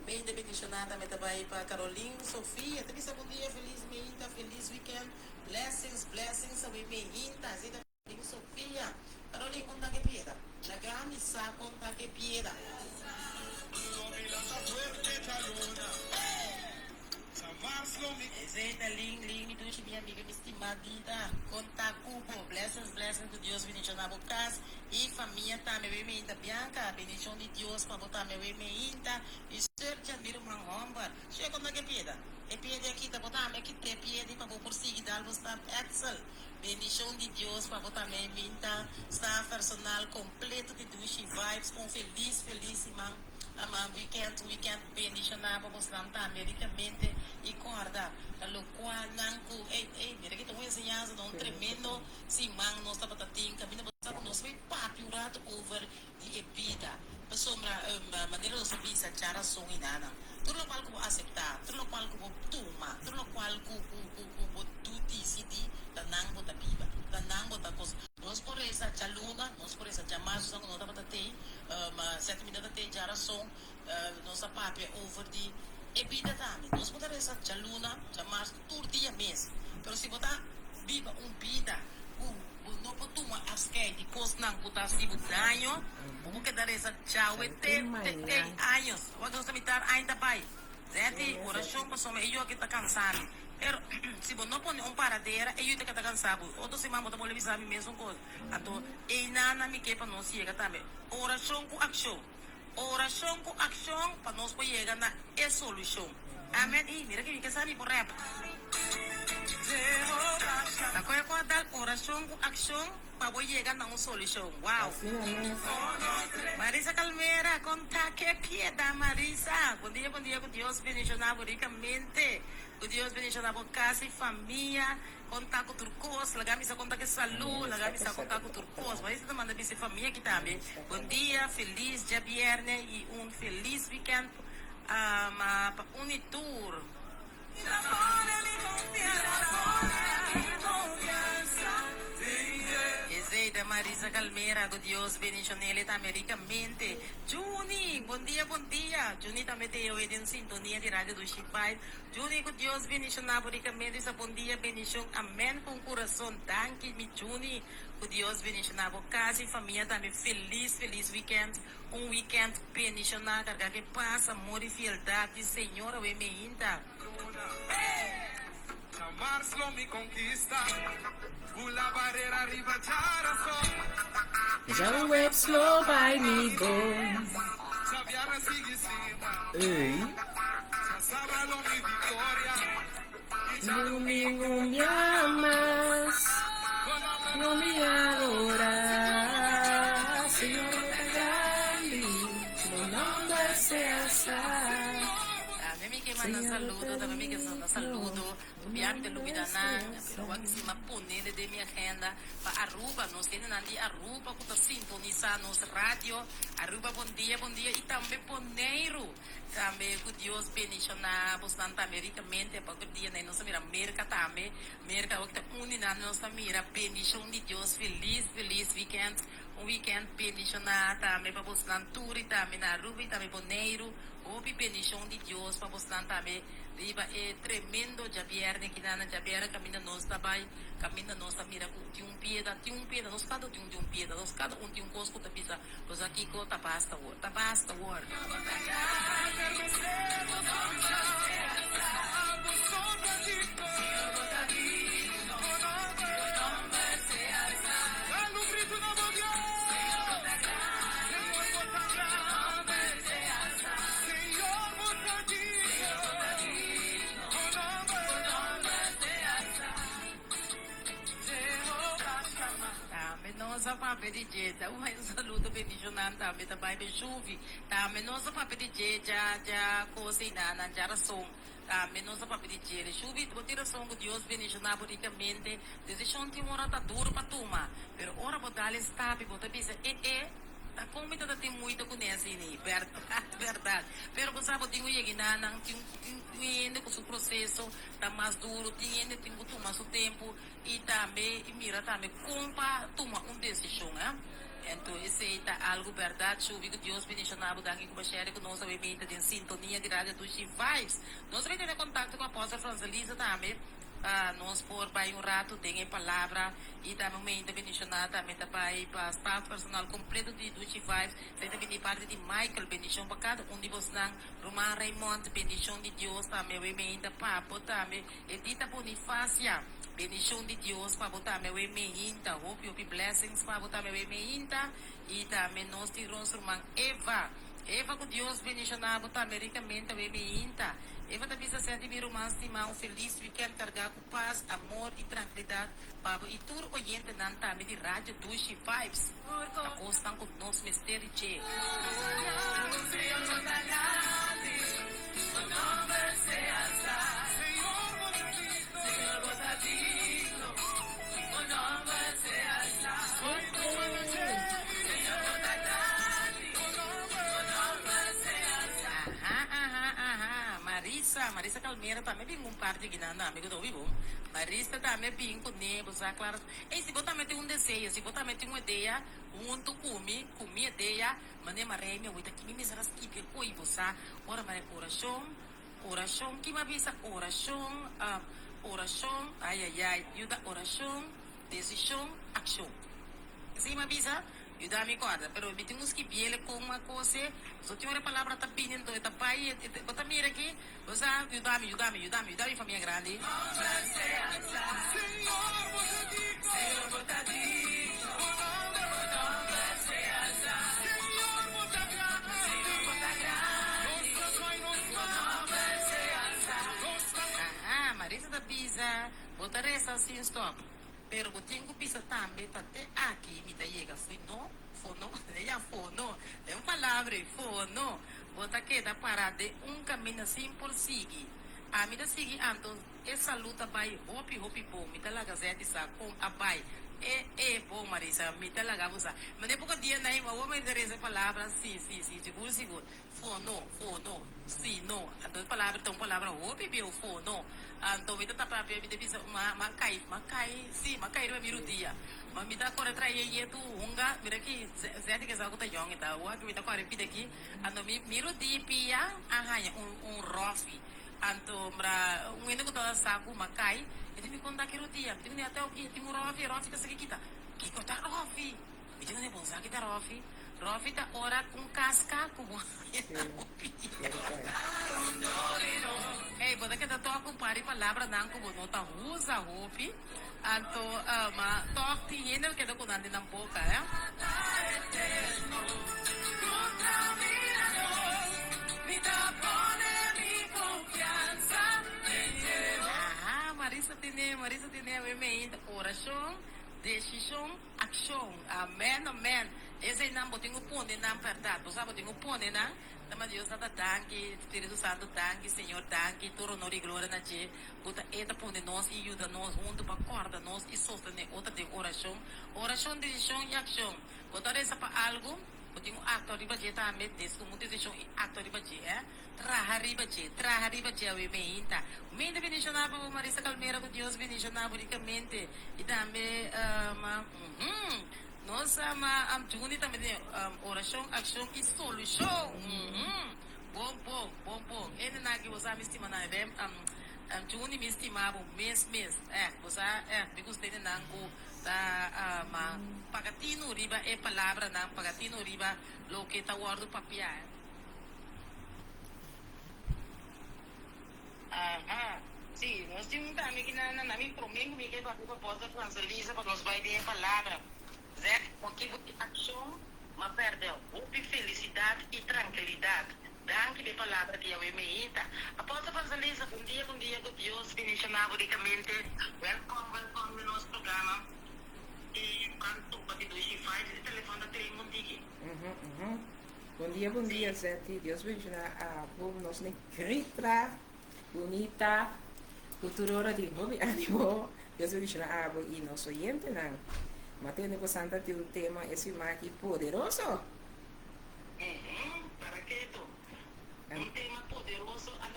Bem de bendicionada, me trabalhei para Caroline, Sofia, também bom dia, feliz meinta, feliz weekend, blessings, blessings, sabe meinta, zita, Caroline, Sofia, Caroline, conta que pieda, la camisa, conta que pieda. Zeta, Ling, duche, minha amiga, minha estimadita, conta cubo, blessings, blessings, que Deus bendiga na boca, e família também, bem meinta, Bianca, bendição de Deus, para botar meu bem meinta, e ser de admiro uma romba, chega na que pieda. E piede aqui, tá botando aqui, te piede para prosseguir, dar você Excel. Bendição de Deus para botar minha minta, staff personal completo de duche vibes, com feliz, feliz, irmão. Weekend, bendição para mostrar americamente e corda. Lo qual, nanco, mira que te voy a enseñar un tremendo simán, nós está batatinha, caminho para nós vai papi rato over de vida. Sombra maneira de subir essa cara som inana. Tudo o qual que vou aceitar, tudo o qual que vou tomar, tudo o qual que vou decidi, da não vou viva, da não vou coisa. Nós por essa chaluna, nós por essa chamaço, nós não estamos até, 7 minutos até cara som, nossa papi over de vida também. Nós podemos essa chaluna, chamaço, todo dia mesmo. Pero se botar viva vida, não pode tomar as que de coisa não botar se danho, porque dar essa tchau e tem anos. Vamos estar ainda pai. Gente, oração para somar eu que está cansado. Pero se você não põe paradeira, eu que está cansado. Outro semana você pode avisar mesmo coisa. Então, e nada me quer para nós chegar também. Oração com ação. Oração com ação para nós poder chegar na solução. Amém. E mira que sabe por rap. Ako yung dar oração com ação para poder chegar na solução. Wow. Marisa Calmera, conta que piedade, Marisa. Bom dia, que Deus bendicionar ricamente. Que Deus bendicionar por casa e família. Conta com turcos, lagamisa conta que saúde, lagamisa conta com turcos. Marisa também manda bem família aqui também. Bom dia, feliz dia viernes e feliz weekend para Unitur. Ezeida Marisa Calmera, que Deus bendicionar ele americamente. Juni, bom dia. Juni também tem eu em sintonia de rádio do Chipai. Juni, que Deus bendicionar americamente. Bom dia, bendição. Amém com coração. Danke, mi Juni. Que Deus bendicionar por casa e família também. Feliz weekend. Weekend bendicionar. Carga que passa, amor e fialdade. Senhor, eu me inta. Jamás lo me conquista. La barreira arriba Já o web slow by me go. Sabiana sigue cima. Ei. Sábado mi victoria. Domingo me amas. Não me adoras. Senhor é grande. Meu nome é César. Também me manda saludo, também me manda saludo. Biar de Lubidanan, pero wag si mapunele de minha agenda para Aruba, nós temos ali Aruba que está sintonizando rádio, Aruba bom dia e também Poneiro, também que Deus bendicionar bastante americamente, porque dia nem nós mira América também, América que está unida nossa mira bendição de Deus, feliz weekend, weekend bendicionar também para bastante turi também na Aruba e também Poneiro, ouve bendição de Deus para bastante também. Riba é tremendo já viernes que na já viernes caminha nós também caminha nós mira com um pieda nós cada tem um pieda nós cada tem um cosco da pisa nós aqui com tá basta word nossa papo de jeja, saludo bendicionando também também bem chuve, também nossa papo de jeja já cozinha na já som, também nossa papo de jeja, chuve tu tira som que Deus bendicionar ricamente, decisão de uma hora duro para tomar, pero ora botar está bota bisa a comida tem muito conhecimento, verdade. Pero você sabe que tem não tem com o processo tá mais duro, tem que tomar seu tempo e também mira também como tomar uma decisão, né? Então, esse é algo verdade, chuva que Deus bendicionava daqui com a share que nós vamos em sintonia de rádio do Vibes. Nós vamos ter contato com a apóstola Franzelisa também. Nós por vai rato tem a palavra e também ainda bendicionar também para staff personal completo de Duchi Vibes. Você também parte de Michael, bendição para cada de vocês não. Roman Raymond, bendição de Deus também. Eu ainda papo também. Edita Bonifácia. Bendição de Deus para botar meu e-mail, hope blessings para botar meu e-mail, e também nós tiramos irmã Eva com Deus bendicionar botar americamente o e-mail. Eva também se sente meu irmão estimar um feliz weekend carregar com paz, amor e tranquilidade para e tudo oyente não também de rádio Dushi Vibes. Acostam com nós mistério che. Marisa Calmeira também vem um par de guinana, amigo do vivo. Marisa também vem com nebo, claro. E se você também tem um desejo, se você também tem uma ideia, tu comi ideia, mas nem marei minha vida que me será que oi você, ora mas oração, que me avisa oração, ai, ajuda oração, decisão, ação. Sim, me avisa. Ajuda me corda, pero me temos que ver com uma coisa, só tinha uma palavra tá pedindo, tá pai, bota mira aqui, você ajuda-me, família grande. Senhor, bota digno, Marisa da Pisa, bota resta assim, stop. Pero eu tenho que pensar também, até aqui, me dá chega, fono, é uma palavra, fono, bota que dá para de caminho assim por seguir. A me dá seguir, então, essa luta vai, hopi, bom, me dá lá gazete, com a pai, bom, Marisa, me dá lá gavuzar. Mas depois que dia, né, eu vou me dar essa palavra, sim, seguro, fono, sim, não, então, palavra, hopi, meu, fono. Então, me dá para ver, me dá macai, não é miro dia. Mas me dá correr trair tu unga, mira aqui, zete que zago tá yong ita, o que me dá correr pide aqui, então miro dia pia, um rofi, então para ino que toda saco macai, e me conta que dia, me até o que tem um rofi que se kita, que corta rofi, me diz bom saco tá rofi tá ora com casca como pode que tá toca um pari palavra não como não tá usa roupa, então mas toca tinha que tá com nada na boca, Marisa tem o e-mail, oração, decisão, ação, amém. Esse não botinho pone não verdade, você botinho pone não, mas Deus está tanque, Espírito Santo tanque, Senhor tanque, todo honor e glória na Deus, bota eta pone nós e ajuda nós junto para corda nós e sostener outra de oração, decisão e ação, bota essa para algo. Botinho acto riba je também, desde que muita decisão acto riba je, traha riba je, o e-mail tá. O meio de bendicionar para Marisa Calmeira, com Deus bendicionar unicamente e também, nós juni também oração, ação e solução. Bom. Ele na que você me estima na bem, juni me estimava mês, você me gostei de nango ta pagatino riba palavra na pagatino riba lo que ta guardo papia. Sim, nós temos também que na minha prometo me que para a porta Franzelisa para nós vai ter palavra. Zé, porque ação, mas perdeu, felicidade e tranquilidade. Danke de palavra que eu emita. Após a Franzelisa, um dia com Deus, bendicionava ricamente. Welcome no nosso programa. E quanto para do Wi-Fi, o telefone da trem contigo. Bom dia, Zete. Deus bendiga a povo nosso negrita, bonita, cultura de hobby ânimo. Deus bendiga a povo e nosso oyente, não. Mateus Negociante tem um tema, esse aqui poderoso. Para que tu? Um tema poderoso, para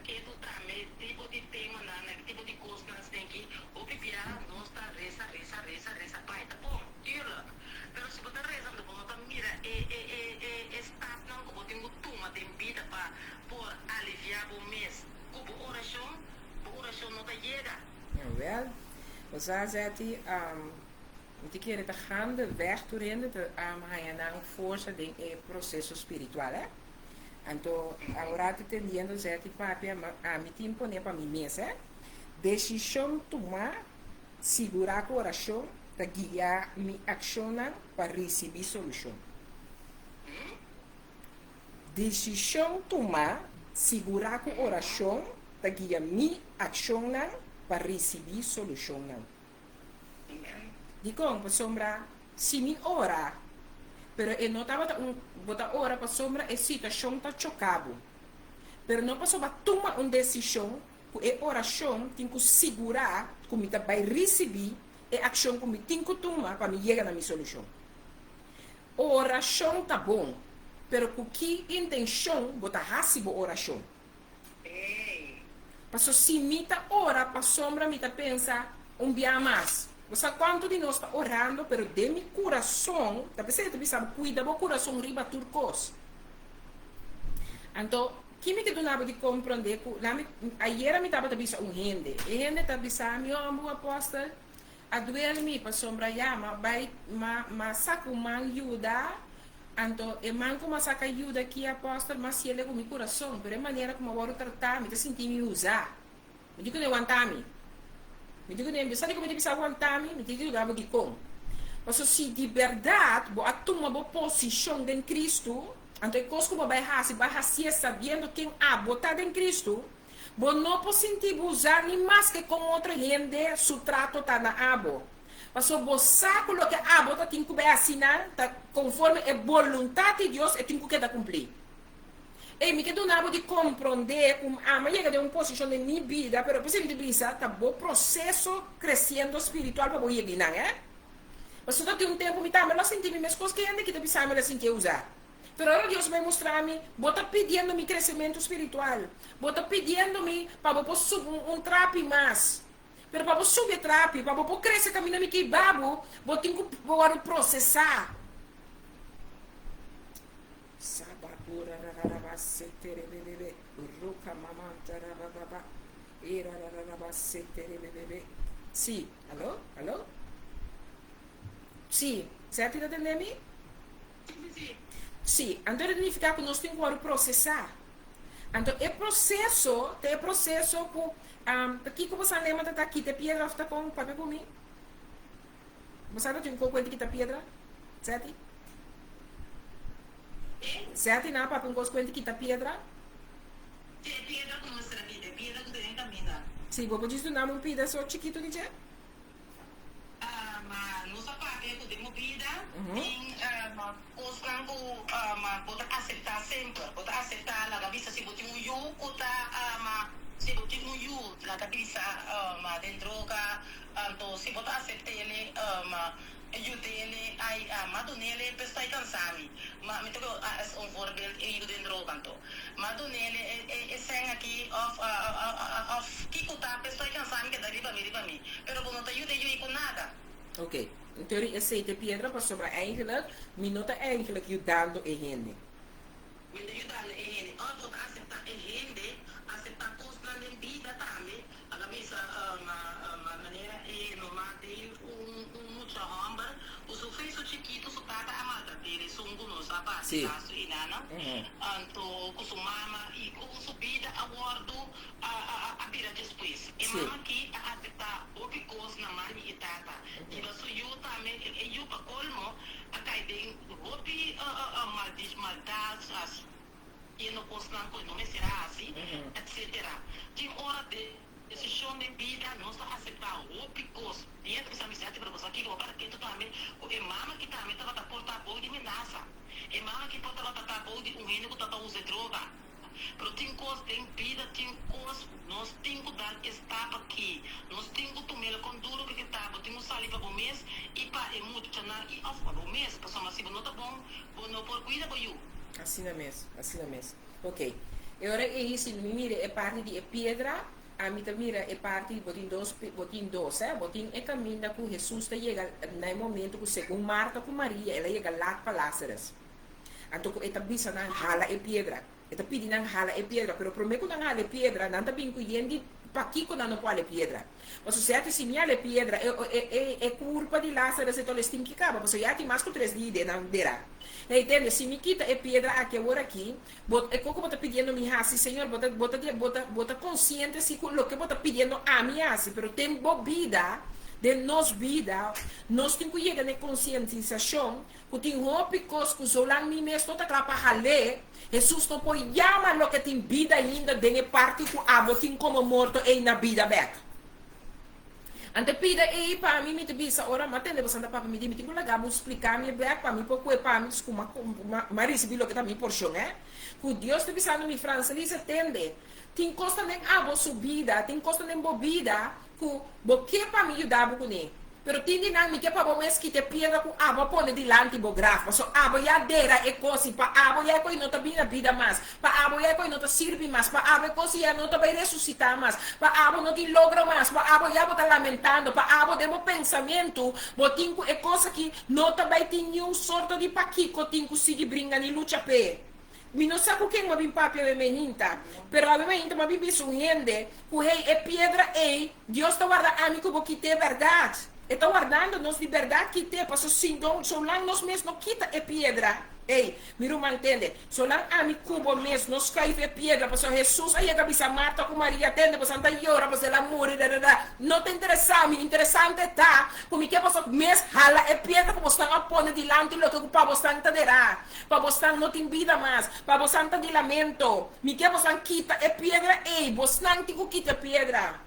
que tu também, tipo de tema, tipo de coisa que nós temos que opinar, nós tá reza, pai, tá bom? Tira. aliviar o mês. Com oração não chega. Jawel. We zagen te keren te gaan de weg toerin te aan força de processo spiritual, eh? Então, agora te entendendo, zeti papi a mi tempo ne para mim mesmo, eh? Decisão tomar, segurar o oração, para guiar minha ação para receber solução. Decisão tomar, segurar com oração, para guiar minha ação para receber solução. Digo, para sombra, se me ora, pero eu não estava botar ora para sombra, a situação está chocada. Pero não passou para tomar uma decisão, que a oração tem que segurar, que me vai receber, a ação que me tem que tomar para me chegar na minha solução. A oração está bom, pero com que intenção botar receber a oração? Passo se me está ora para sombra, me está pensa dia mais. Você quanto de nós está orando, pero de meu coração, tá pensando que sabe cuida do coração riba turcos. Então, que me que do nada de compreender que ayer me estava pensando gente, e gente está pensando meu amor apóstolo, a doer me para sombra yama, vai saco man ajuda, então e man como saca ajuda aqui apóstolo, mas se ele com meu coração, pero é maneira como eu vou tratar, me sentir me usar, me digo de aguentar me. Me digo nem, sabe como eu disse aguentar me digo lá de como. Mas se de verdade, vou tomar uma posição em Cristo, então coisa como vai fazer sabendo quem botar em Cristo, vou não posso sentir usar nem mais que com outra gente, su trato tá na abo. Mas vou saco o que tá tem que assinar, tá conforme a vontade de Deus, e tem que cumprir. E me quedo nada de compreender como amanhã de uma posição de minha vida, pero preciso de pensar, tá bom processo crescendo espiritual para eu ir, né? Mas só tem tempo me tá, mas eu senti minhas coisas que ainda que te pensar, mas assim que usar. Pero agora Deus vai mostrar-me, bota pedindo meu crescimento espiritual, bota pedindo-me para eu subir um trape mais. Pero para eu subir trape, para eu crescer caminhando que babo, vou ter que processar. Sababura raraba setere bebê, ruca mamanta rababa, ira raraba setere bebê. Sim, alô? Alô? Sim, certo está entendendo? Sim, então significa que nós temos que processar. Então, é processo que aqui que você lembra tá aqui, tem pedra está com papel por mim. Você não tem coisa que tá pedra, certo? Certo, não, papel com coisa que tá pedra. Tem pedra como será que tem pedra que tem caminhar. Sim, vou dizer nome um pedaço chiquito de je. Mas não sabe que eu tenho vida, tem os campos, mas botar aceitar sempre, botar aceitar na cabeça se botar se botar na cabeça, mas dentro então se botar aceitar ele, ajuda ele, mas do nele pessoa cansada, mas me toco um voorbeeld aí dentro canto, mas do nele é sem aqui of que custa pessoa cansada que dá riba me, pero quando te ajuda eu com nada. Ok, in theorie is de pedra, maar sobra eigenlijk, minota eigenlijk ajudando a gente. Quindi aiutare e gente, oltre a accettare e gente, accettare cose in vita também, a cabeça, maneira e normale, muita romba, o sofriso chiquito, su tata amada, dele, sungo no sapato, laço e nana, então, com sua mama e com sua vida, a bordo, a vida depois. E mama aqui, a aceitar o que coisa na mãe e tata. E você eu também, eu para colmo, a cair hopi maldades, e não posso não me será assim, etc. Tem hora de decisão de vida, não está aceitar hopi coisa. E essa amizade para você aqui, para que tu também, o mama que também estava a portar bom de minaça, e mama que estava a bom de reino que estava usando droga. Pero tem coisas, tem vida, tem coisas, nós temos que dar estapa aqui, nós temos que tomar com duro que estava, temos que sair para o mês e para muito chanar e off para o mês, para somar assim, não está bom, não por cuida para eu. Assim mesmo. Ok. Agora é isso, mira, é parte de pedra, a mim mira, é parte de botin dois, botin é caminho que Jesus chega no momento que segundo Marta com Maria, ela chega lá para Lázaro. Então, ela bisa na hala e pedra. Está pedindo hala e pedra, pero prometo não hala e pedra, não está bem cuidando para que não pode pedra. Mas certo se minha le pedra é culpa de Lázaro se todo este que acaba, você já tem mais que 3 dias não derá. Entende? Se me quita é pedra aqui agora aqui, é como bota pedindo me assim, Senhor, bota consciente se o que bota pedindo a mim assim, pero tem bobida de nos vida, nós temos que chegar na conscientização, que tem roupa que os olham me mesmo está para ralé, Jesus não pode chamar o que tem vida ainda de parte que a tem como morto e na vida back. Ante pida e para mim me bisa ora matende você anda para mim me tem que lagar vou explicar me back para mim pouco é para mim como mas recebi o que tá me porção que Deus te bisa no mi França ele se tende tem costa nem a subida tem costa nem bobida que boque para mim ajudar com ele pero tem dinâmica para bom que te piedra com a pone dilante bo grafo so a ya dera e cosi pa a ya coi não tá bem na vida mais pa a ya coi não tá sirve mais pa a cosi ya não tá vai ressuscitar mais pa a não te logra mais pa a ya tá lamentando pa a demo pensamento botinho é coisa que não tá vai ter nenhum sorto de paquico tinco se de brinca ni lucha pe mi non sa quem ma bim papi ave meninta pero ave meninta ma bim bisu gente que hey é pedra ei Deus tá guarda amigo porque te verdade está guardando nos liberdade que tem, porque se solang nos mesmo não quita é pedra. Ei, meu irmão entende? Solang ami cubo mesmo nos cai é pedra, porque Jesus aí a cabeça Marta com Maria atende, porque Santa llora, porque ela morre, não te interessa, me interessante tá, como que você mesmo hala é pedra, porque você não põe dilante lo que para você não terá, para você não tem vida mais, para você não tem lamento, me que você quita é pedra, ei, você não tem que quitar pedra.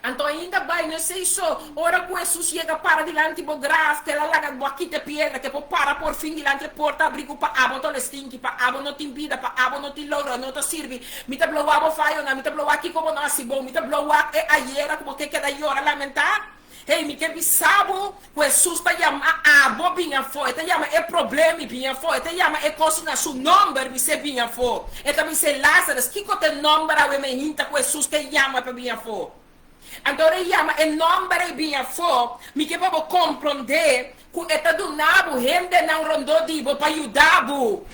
Então ainda vai, não sei só, ora que Jesus chega para dilante do graça, que ela larga aqui de pedra, que para por fim dilante da porta, abrigo para abo todo stinky, para abo não tem vida, para abo não tem logra, não te serve, me te blow abo faio, me te blow aqui como não assim bom, me te blow é ayer, como que queda llora lamentar. Ei, me que bisabo, Jesus te chama a abo binha foi, te chama é problema binha foi, te chama é coisa na seu nome, me se binha foi, e também se Lázaro, que que te nome para me hinta que Jesus te chama para binha foi. Então ele chama em nome de binha fo, me que para compreender que está do nabo, gente não rondou dibo para ajudar-bo.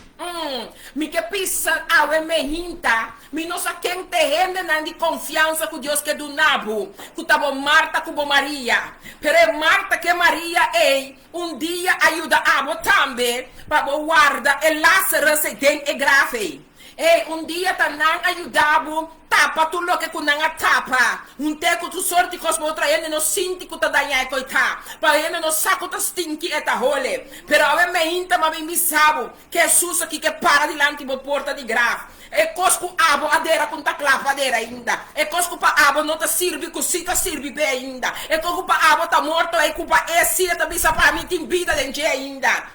Me que pisa a me hinta, me não sabe quem te gente não de confiança com Deus que é do nabo, que tá bom Marta com Maria, pero é Marta que Maria ei, dia ajuda a também para guarda e Lázaro se tem é grave. E dia tá não ajudava, tapa tu lo que ku não tapa. Teco tu sorte cos outra ele não sinti que tá danhai coita. Para ele não saco tá stinky eta role. Pero ave me inta ma me sabo que Jesus aqui que para dilante bo porta de graf. E cosco abo adera com ta clapa adera ainda. E cosco pa abo não tá sirve ku si tá sirve bem ainda. E cosco pa abo tá morto e culpa é si tá bisa para mim tem vida dentro ainda.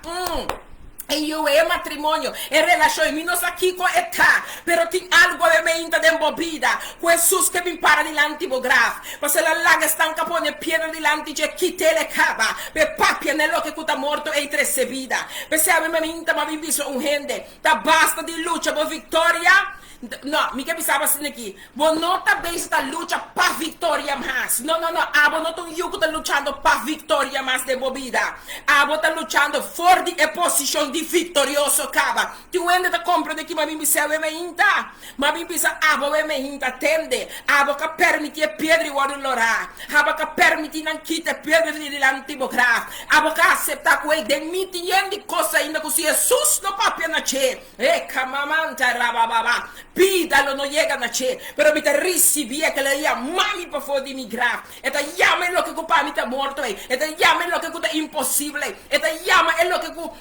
E eu é matrimônio, é relação, e nós aqui com etá, pero tem algo a me ainda de embobida, com Jesus que me para dilante do graf, mas ela larga estanca põe piedra dilante de que te le cava, pe papia nello que cuta morto e trece vida, pe se a me ainda ma visto gente, tá basta de luta por vitória. Não, me que pensava assim aqui. Vou não tá bem esta luta para vitória mais. Não. Abo não tô eu que tá lutando para vitória mais de bobida. Abo tá lutando for de posição de vitorioso caba. Tu ainda tá comprando que mami me serve me inta. Mami pensa abo me inta tende. Abo que permite pedra o lorar. Abo que permite não quita pedra de antibograf. Abo que aceitar com ele demite de coisa ainda que Jesus não papia na che. Camamanta rabababa. Pídalo, no llega a che, pero me te recibía que le diga mami por favor de migrar. Esta llama es lo que ocupa mi te muerto, esta llama es lo que ocupa imposible, esta llama es lo que ocupa,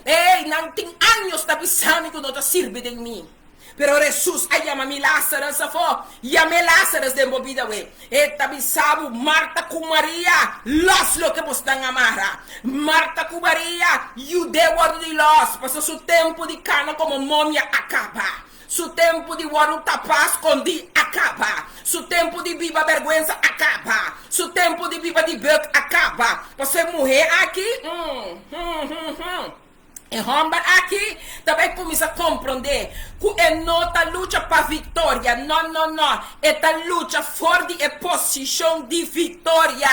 no tengo años de pisando que no te sirve de mí. Pero Jesus, aí chama mi Lázaro, se for, llame Lázaro de movida, güey. Esta bisabo, Marta com Maria, los lo que vos están amarra. Marta com Maria, you de word de los, passa su tempo de cana como momia acaba. Su tempo de waru tapaz escondi acaba. Su tempo de viva vergonha acaba. Su tempo de viva de buck acaba. Você morrer aqui, E Romba aqui também começa a compreender que é nota luta para vitória. Não, não, não. Esta luta forte é posição de vitória.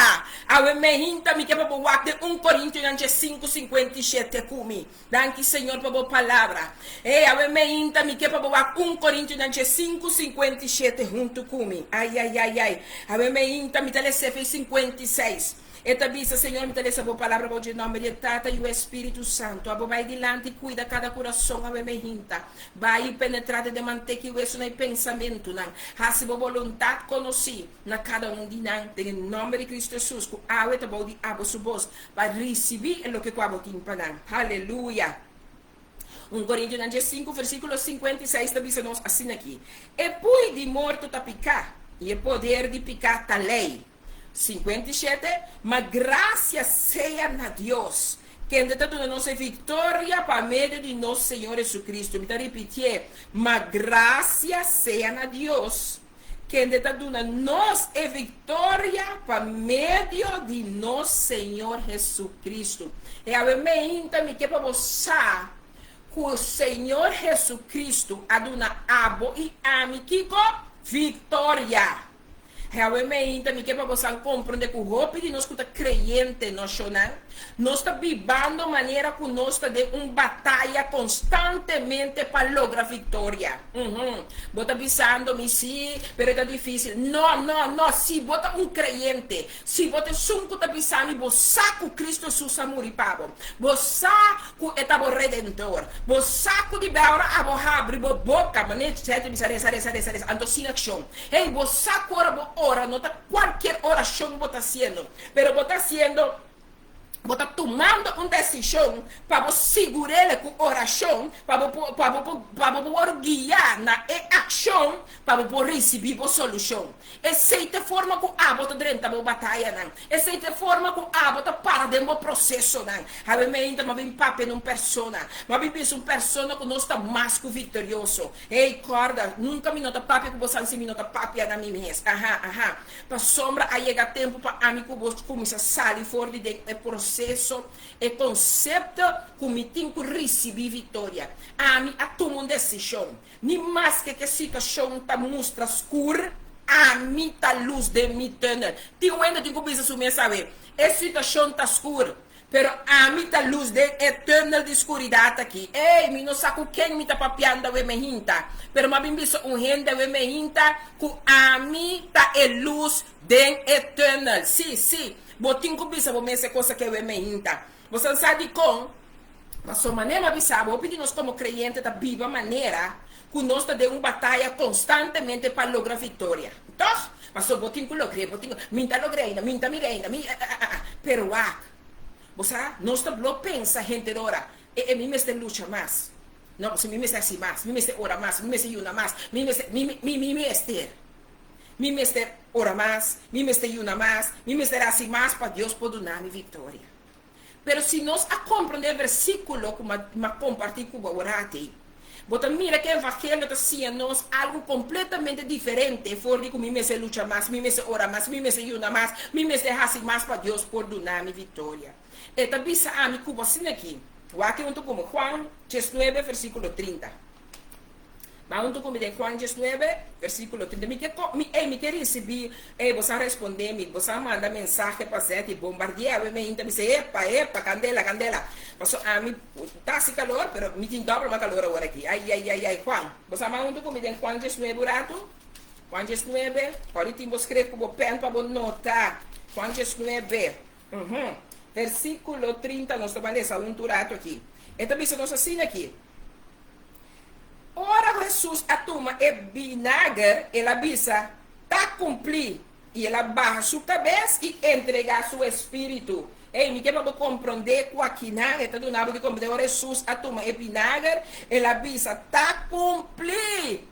A mim também que para boa de 1 Coríntios 5:57 comigo. Danke Senhor para boa palavra. E a mim também que para boa 1 Coríntios 5:57 junto comigo. Ai, ai, ai, ai. A mim também telece 56. Eta bisa, Senhor, me interessa a boa palavra, para o nome de Tata e o Espírito Santo. A vai dilante e cuida cada coração, a me hinta. Vai penetrar de manter que isso não é pensamento, não. Há-se boa vontade conheci na cada de nós. Em nome de Cristo Jesus, que a eta boa de abo subos, vai receber o que o abo timpanang. Aleluia. 1 Coríntios 5, versículo 56, está dizendo assim aqui. E poi de morto tá picar, e o poder de picar tá lei. 57, mas graças seja a Deus, que ainda está dando nossa vitória para meio de nosso Senhor Jesus Cristo. Me está repetindo, mas graças seja a Deus, que ainda está dando nossa vitória para meio de nosso Senhor Jesus Cristo. E a mim também que para você, que o Senhor Jesus Cristo a dado abo e amigo vitória. Realmente, me quer para você compreender que o roupa de nós que está crente nacional, nós está vivendo de maneira que nós está de uma batalha constantemente para lograr vitória. Bota avisando-me, sim, mas é difícil. Não, se bota um crente, se bota um que está avisando, você que Cristo Jesus amor e pavo, você que é o Redentor, você que de agora abre a boca, mas nem certo, ando sem ação. Ei, você que ora, não está qualquer oração que está fazendo, mas está fazendo. Você está tomando uma decisão para segurar com oração, para guiar na ação, para receber a solução. Essa é a forma que a você está dentro da batalha. Essa é a forma que a você para dentro do processo. A mim ainda não vem papo numa pessoa, mas vem uma pessoa que não está mais que vitorioso. Ei, corda, nunca me nota papo que você não me nota papo na minha mesa. Para sombra, aí chega tempo para mim que você começa a sair fora de processo. E conceito que me tem que receber vitória. A mim a tomar uma decisão. Nem mais que a situação está mostra escura, a mim está luz de mi túnel. Tem ainda tem que pensar, sabe? A situação está escura, pero a mim está luz de túnel de escuridade aqui. Ei, me não sabe quem me está papiando a me hinta, pero me bem visto gente a me hinta que a mim está luz de túnel. Sim. Botinho que bisa vou essa coisa que eu me hinta. Você sabe com, mas sua maneira bisa, vou pedir nós como crente da viva maneira que nós está de uma batalha constantemente para lograr vitória. Então, mas só botinho que logrei, botinho, minta logrei, minta mirei, pero você nós está bloqueando pensa gente ora, e mim me luta mais. Não, você me assim mais, me ora mais, me yuna mais, me ora mais, me yuna mais, me assim mais para Deus poder dar-me vitória. Pero se nós a compreender o versículo que eu compartilho com você, você mira que o evangelho está sendo nós algo completamente diferente, fora de que me luta mais, me ora mais, me yuna mais, me assim mais para Deus poder dar-me vitória. E também sabe que você aqui, o aqui é como Juan 19, versículo 30. Vamos comigo Juan 19, versículo 30. Me quer receber, você responder-me, você manda mensagem para você, bombardear, me diz, epa, candela. Mas a mim está assim calor, mas me tem dobro mais calor agora aqui. Ai, Juan. Você manda comigo Juan 19, rato? Juan 19, ahorita eu escrevo com o pen para notar. Juan 19, versículo 30, nós estamos lendo um rato aqui. Então, isso nós assim aqui. Ora Jesus a toma e vinagre, ela bisa, tá cumprir, e ela barra sua cabeça e entregar seu espírito. Ei, me quer para compreender que aqui não é tudo nada de compreender. Ora Jesus a toma e vinagre, ela bisa, tá cumprir,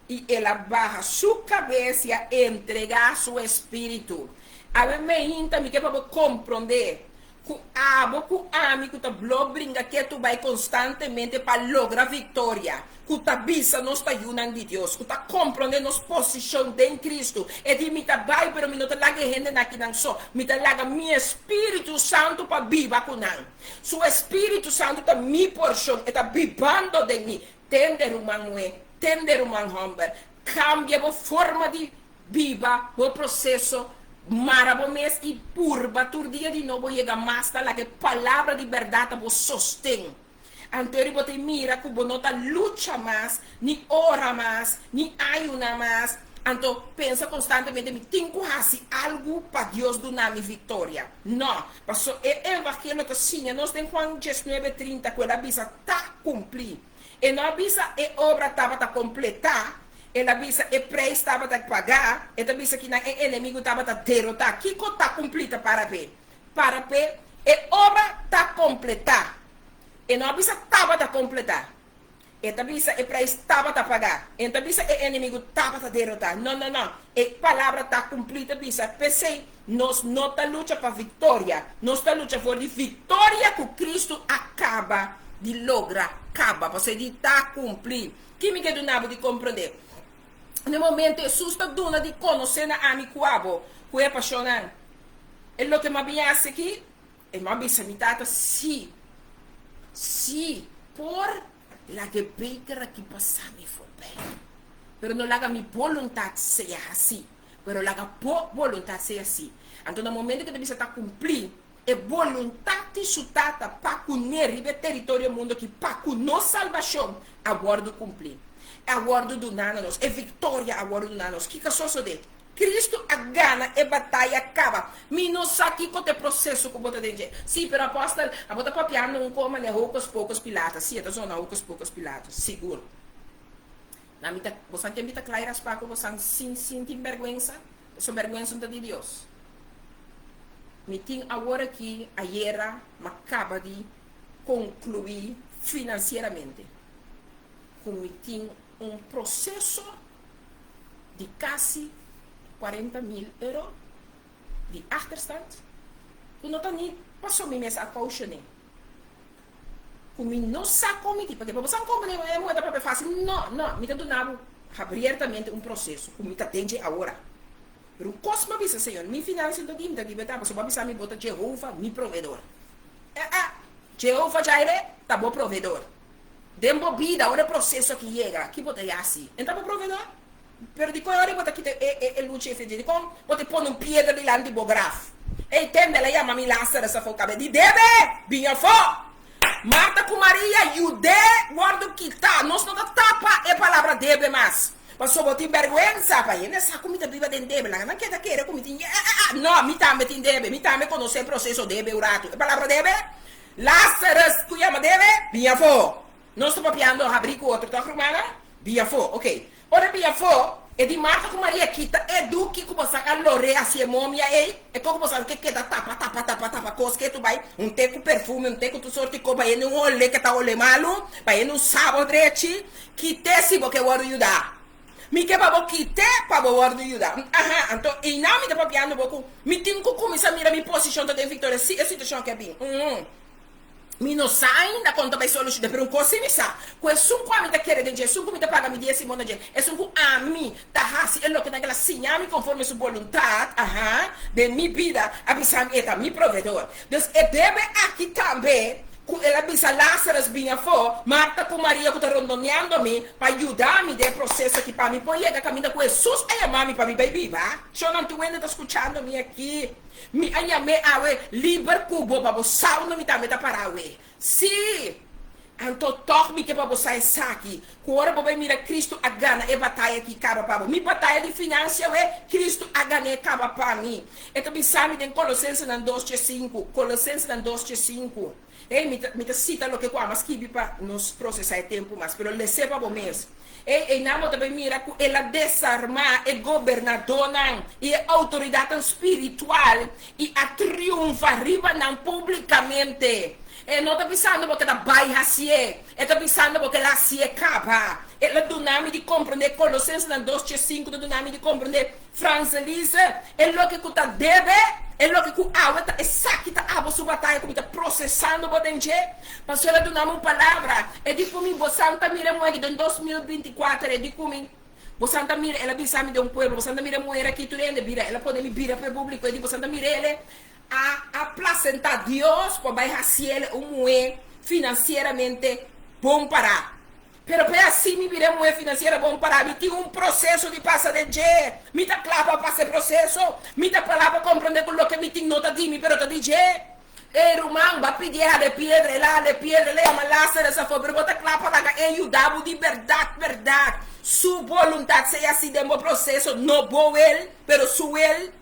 e ela barra sua cabeça e entregar seu espírito. A mim me quer para compreender ku abo, ku ami, ku ta blo bringa que tu vai constantemente para lograr vitória. Ku ta bisa nos ta yunan de Deus, ku ta comprende nos posição de Cristo. E di mi ta vai, pero mi no ta laga gente na kinang so, mi ta laga mi Espírito Santo para viva kunang. Su Espírito Santo ta mi porção, e ta vivando de mi. Tender umang homber, cambia a forma de viva, o processo maravilhoso e purba, todo dia de novo chega mais da que palavra de verdade vos sostém. Anterior você mira que você não luta mais, nem ora mais, nem ayuna mais. Então pensa constantemente, me tenho que fazer algo para Deus dar minha vitória. Não, porque o evangelho que sim, nós temos Juan 19:30, que a bisa está cumprir. E não avisa a obra estava a completar. Ela avisa e preço estava a pagar, e avisa que o inimigo estava a derrotar. Que está completa para ver? Para ver, a obra está completa. E não avisa estava a completar. E avisa e preço estava a pagar. E avisa o inimigo estava a derrotar. Não. A palavra está completa, avisa. Pensei, nós não estamos lutando para vitória. Nós estamos lutando por vitória que Cristo acaba de lograr. Acaba, você de está cumprir. Que me quer de compreender? No momento Jesus está dando de conhecer a mim que é apaixonante. É o que me viesse aqui, e me avisa me tata, sim, por la que peca que passar me for bem. Pero não laga minha vontade seja assim, pero laga por vontade seja assim. Então no momento que você está cumprir, é vontade sutata para cunher o território mundo que para cunar salvação, aguardo cumprir. Aguardo do nanos, é vitória aguardo do nanos. Que caso de Cristo a gana e batalha acaba. Mi não sabe que é processo que você tem. Sim, pero apóstolo, a você papiando um como né poucos pilatas. Sim, então são poucos pilatas, seguro. Na mita, você tem mita clara as paco, você sem vergonha, essa vergonha de Deus. Me tem agora que a guerra acaba de concluir financeiramente. Como tem processo de quase 40.000 euros de achterstand. Que não está nem passou me mês a cautionar. Como não sabe como porque para você como é muito para fácil. Não, me está dando abertamente processo. Como está tendo agora. Pero cosma bisa Senhor, mi finanças do dia, me tá, você vai bisa me bota Jeová, mi provedor. Jeová Jireh, tá bom provedor. Dembo vida, agora processo que chega, que bota assim. Então bom provedor. Pero de qual hora bota aqui é luce de com, bota pôr piedra de lá de bograf. E tende ela chama mi Lázaro essa foca de deve, vinha fo. Marta com Maria, Jude, guardo que tá, nós não tapa é palavra deve mais. Passou botar vergonha, pai. Nessa comida viva de debe, não quer que comida. Não, me também tem debe, me também conhece o processo debe urato. A palavra debe, Lázaro, que chama debe, via fo. Não estou papiando, abrir com outro, tá romana? Via fo, ok. Ora via fo, e de Marta com Maria quita, é do que como sacar lore assim, momia, é como sabe que queda tapa, coisa que tu vai, teco perfume, teco tu sorte copa, e não olhe que tá olhe malo, vai não sabe direito, que te se porque eu vou ajudar. Mi que babo quite para guardo ayuda. Ajá, então, e não me dá papiando pouco. Me tenho que começar a mirar minha posição de vitória. Sim, a situação que é bem. Mi não sai da conta vai solucionar, pero coisa me sa. Com isso com me tá querendo dizer, isso com me tá paga me dia semana dia. Isso com a mim tá hasi é lo que naquela sinha me conforme sua vontade, de minha vida, avisar eta mi provedor. Deus é deve aqui também. Ela bisa Lázaro vinha fora, Marta com Maria que está rondoneando-me para ajudar-me no processo aqui para mim. Põe a caminhar com Jesus e a mãe para mim vai viva. Eu não estou ainda escutando-me aqui. Me anhame a liber cubo para você não me também tá parar. Sim. Então toque-me que para você é aqui. Agora para mirar Cristo a gana e batalha que acaba para mim. Batalha de finanças é Cristo a gana e acaba para mim. Então pensar-me em Colossenses 2:5. Colossenses 2:5. Me cita lo que mas que para nos processar tempo mas pero le sepa bom mês e namo também mira que ela desarmar e governadora e autoridade espiritual e a triunfa arriba não publicamente E não está pensando porque está baixa se é. Está pensando porque lá se acaba. Ela do nome de compreender Colossenses 2:5 do nome de compreender França Lisa. É o que tu deve. É o que tu água é saque tá água sua batalha como tá processando por dentro. Mas ela do nome uma palavra. É de como você Santa Mira moeda em 2024 é de como você Santa Mira ela pensava de povo. Você Santa Mira moeda aqui tudo ele vira. Ela pode me virar para o público e de você Santa Mira ele a apresentar Deus para vai ser financeiramente bom para. Pero para assim me virei mulher financeira bom para mim. Tem processo de passar de je. Me tá claro para passar processo. Me tá claro para compreender com o que me tem nota de mim, pero tá de je. Irmão, vai pedir de pedra lá, mas lá será essa forma. Pero tá claro para ajudar de verdade. Sua vontade seja assim de meu processo. Não vou ele, pero sou ele.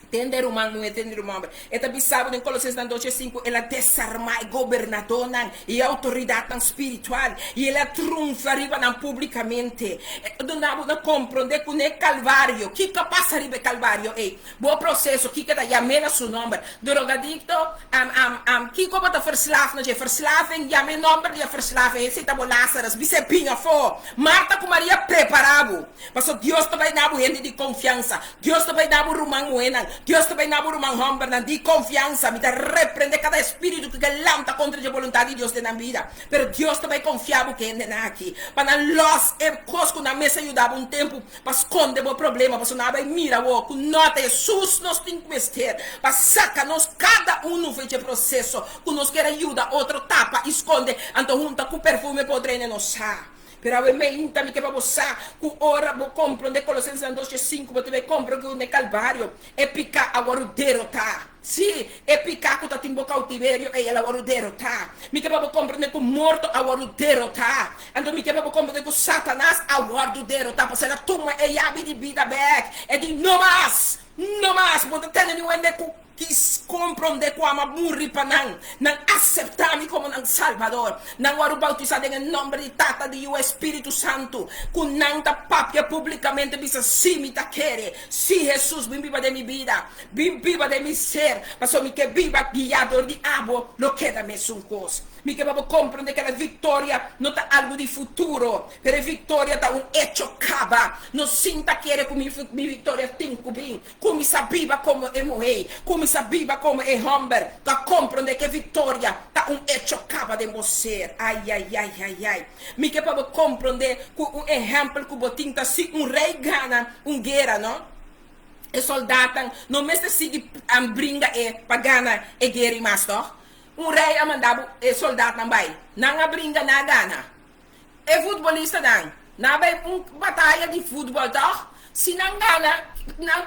Tender humano não é tender humano. Eta bisabo em Colossenses 2:5, ela desarma e governador e autoridade espiritual e ela triunfa arriba publicamente. Donavo não compreender que é Calvário. Que passa arriba Calvário? Bom processo. Que da yamena seu nome. Drogadicto, que como tá verslaafd, je verslaving, yame nome de verslaving. Esse tá bom Lázaro, bise pinha fo. Marta com Maria preparado. Mas Deus também dá gente de confiança. Deus também dá rumang moena. Deus também na burumang homem de confiança, me repreende cada espírito que lanta contra a vontade de Deus na vida. Pero Deus também confiava que ainda aqui. Para nós é cosco na mesa ajudava tempo para esconder o problema, para não mira o que nota Jesus nos tem que vestir, para sacar nós cada fez o processo, que nos quer ajuda, outro tapa, esconde, então junta com perfume podre nos sa. Pero a mim também que vamos que ora vou compreender Colossenses 2:5 você vai compreender que o Calvário é picar agora o derrotar. Sim, é picar que tá em boca cautiverio e ela agora o derrotar. Me que vamos compreender que o morto agora o derrotar. Então me que vamos compreender que o Satanás agora o derrotar. Porque ela toma e abre de vida back. É de não mais, porque tem nenhum que compreender que ama morrer para não aceitar-me como um Salvador, não era bautizado em nome de Tata de o Espírito Santo, que não está papia publicamente, diz assim, me quer, se Jesus vem viva de minha vida, vem viva de meu ser, mas eu me que viva guiador de água, não queda mesmo coisa. Me que vamos compreender que a vitória não está algo de futuro, pero a vitória está hecho acaba. Não sinta que era como minha vitória tem que vir, como sabia como é morrer, como sabia como é homem, para compreender que a vitória está hecho acaba de você. Ai. Me que vamos compreender que exemplo que o tinta se rei gana guerra, não? E soldado não me sigue brinca para ganhar a guerra mais, não? Rei mandava soldado também. Não brinca na gana. E futebolista não vai batalha de futebol, tá? Se não gana,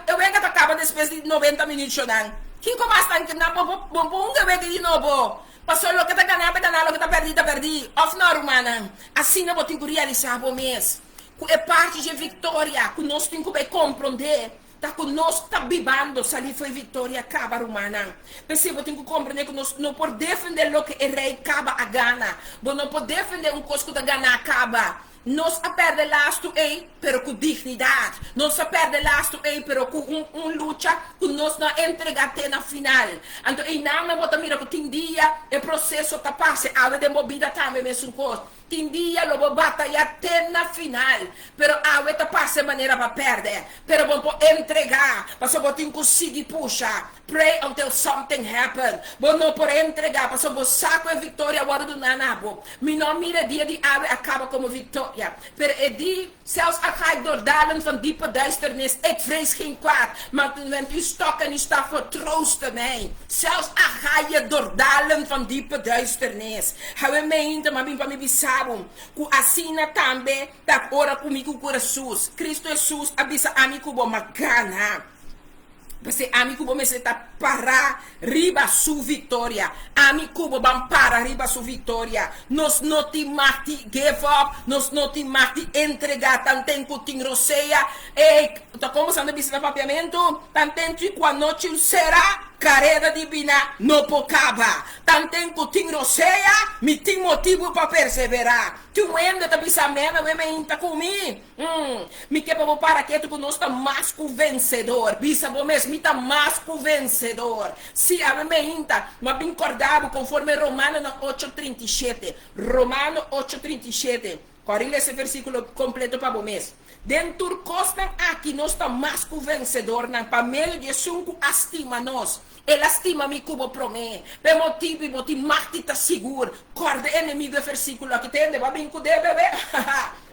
eu venho que acaba depois de 90 minutos, não. Quem começa a ganhar, bom, eu venho de novo. Passou o que está ganhando, o que está perdido. Of normal, assim não vou ter que realizar o mês. É parte de vitória que nós temos que compreender. Tá conosco, tá bibando, se ali foi vitória, acaba rumana. Perceba, tem que compreender que nós não podemos defender o que o rei acaba a gana. Nós não podemos defender coisa que a gana acaba. Nós a perde lasto, pero com dignidade. Nós a perde lasto, pero com luta que nós não entregamos na final. Então, não vou mira que tem dia, o processo tá passe, a de movida também mesmo coisa. Tem dia, eu vou batalhar até na final, pero a tá passe maneira para perder, pero vou entregar, mas eu vou ter que conseguir puxar. Pray until something happen. Vou não por entregar, mas eu vou saco a vitória agora do nanabo. Me não mira dia de ave acaba como vitória, pero é die zelfs al ga ik door dalen van diepe duisternis, ik vrees geen kwaad, maar met uw stok en uw staf vertroosten mij. Zelfs al ga je door dalen van diepe duisternis. Hou me ainda, mas para me bisabo, que assina também, tá ora comigo com Jesus. Cristo Jesus abisa amigo bom magana. Você amigo bom me tá para riba sua vitória. Amigo bom para riba sua vitória. Nós não te mati give up, nós não te mati entregar tanto que tem roceia. E tá como sendo bisita papiamento, tanto que a noite será carreira divina não pocaba. Tanto que tem roceia, me tem motivo para perseverar. Tu ainda tá pensamento, me ainda comigo. Me quer para que tu nós tá mais que vencedor. Bisa bomes, me tá mais que vencedor. Se a me ainda, mas bem acordado conforme Romano 8:37. Romano 8:37. Corre esse versículo completo para bomes. Dentro costa aqui nós tá mais que vencedor, na para meio de sunco estima nós. Ele estima me cubo para mim. Per motivo marte tá seguro. Corda inimigo é versículo aqui tem, vai bem com bebê.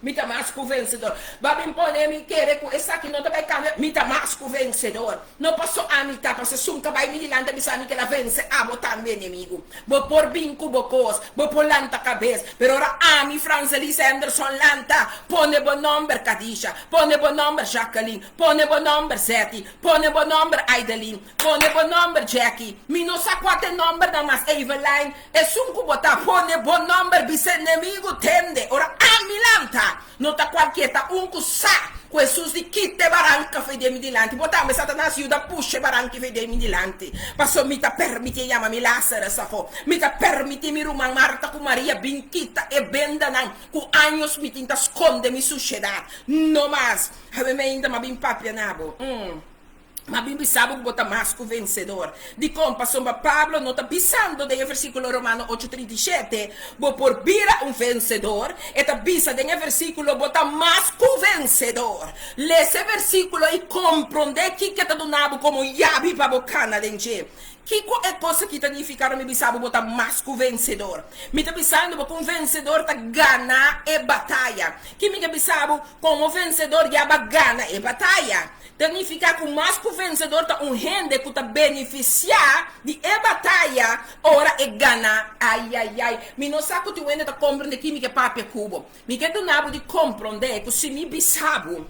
Me tá mais que vencedor. Vai bem poner me querer com essa aqui não tá vai cambiar. Me tá mais que vencedor. Não passou a me tá, passou sunca vai me dilante me sabe que ela vence. Botar meu inimigo. Vou por bem cubo cos, vou por lanta cabeça. Pero ora ami Francelise Anderson lanta. Pone bom nome Kadisha, pone bom nome Jacqueline, pone bom nome Zeti, pone bom nome Aideline, pone bom nome Jackie. Mi non sa quante nome da mas Eveline. E sunco botar pone bom nome bis inimigo tende. Ora ami lanta. Non ta qualquiera unco sa. Jesus di chitte baranca fedemi dilanti. Botammi Satanás aiuta pusce baranchi fedemi dilanti. Passo mi ta permiti chiamami Lazzaro safo. Mi ta permiti mi ruma Marta con Maria binchita e bendanan. Cu años mi tinta sconde mi succeda. No mas. Ave me inda ma bin papia nabo. Ma bem pensava que botar mais que o vencedor. De compa, sombra Pablo, não está pensando no versículo Romano 8:37, vou por bira um vencedor, e está pensando no versículo, botar mais que o vencedor. Lê esse versículo e compreende que está donado como yabi para bocana dentro. Que é coisa que significa me bisabo botar mais que o vencedor? Me está pensando que um vencedor tá ganha e batalha. Que me bisabo como vencedor já ganha e batalha. Significa que mais que o vencedor tá rende que tá beneficiar de e batalha, ora e ganha. Ai. Me não sabe que tu ainda tá compreendendo que me que papi cubo. Me que tu nabo de compreender que se me bisabo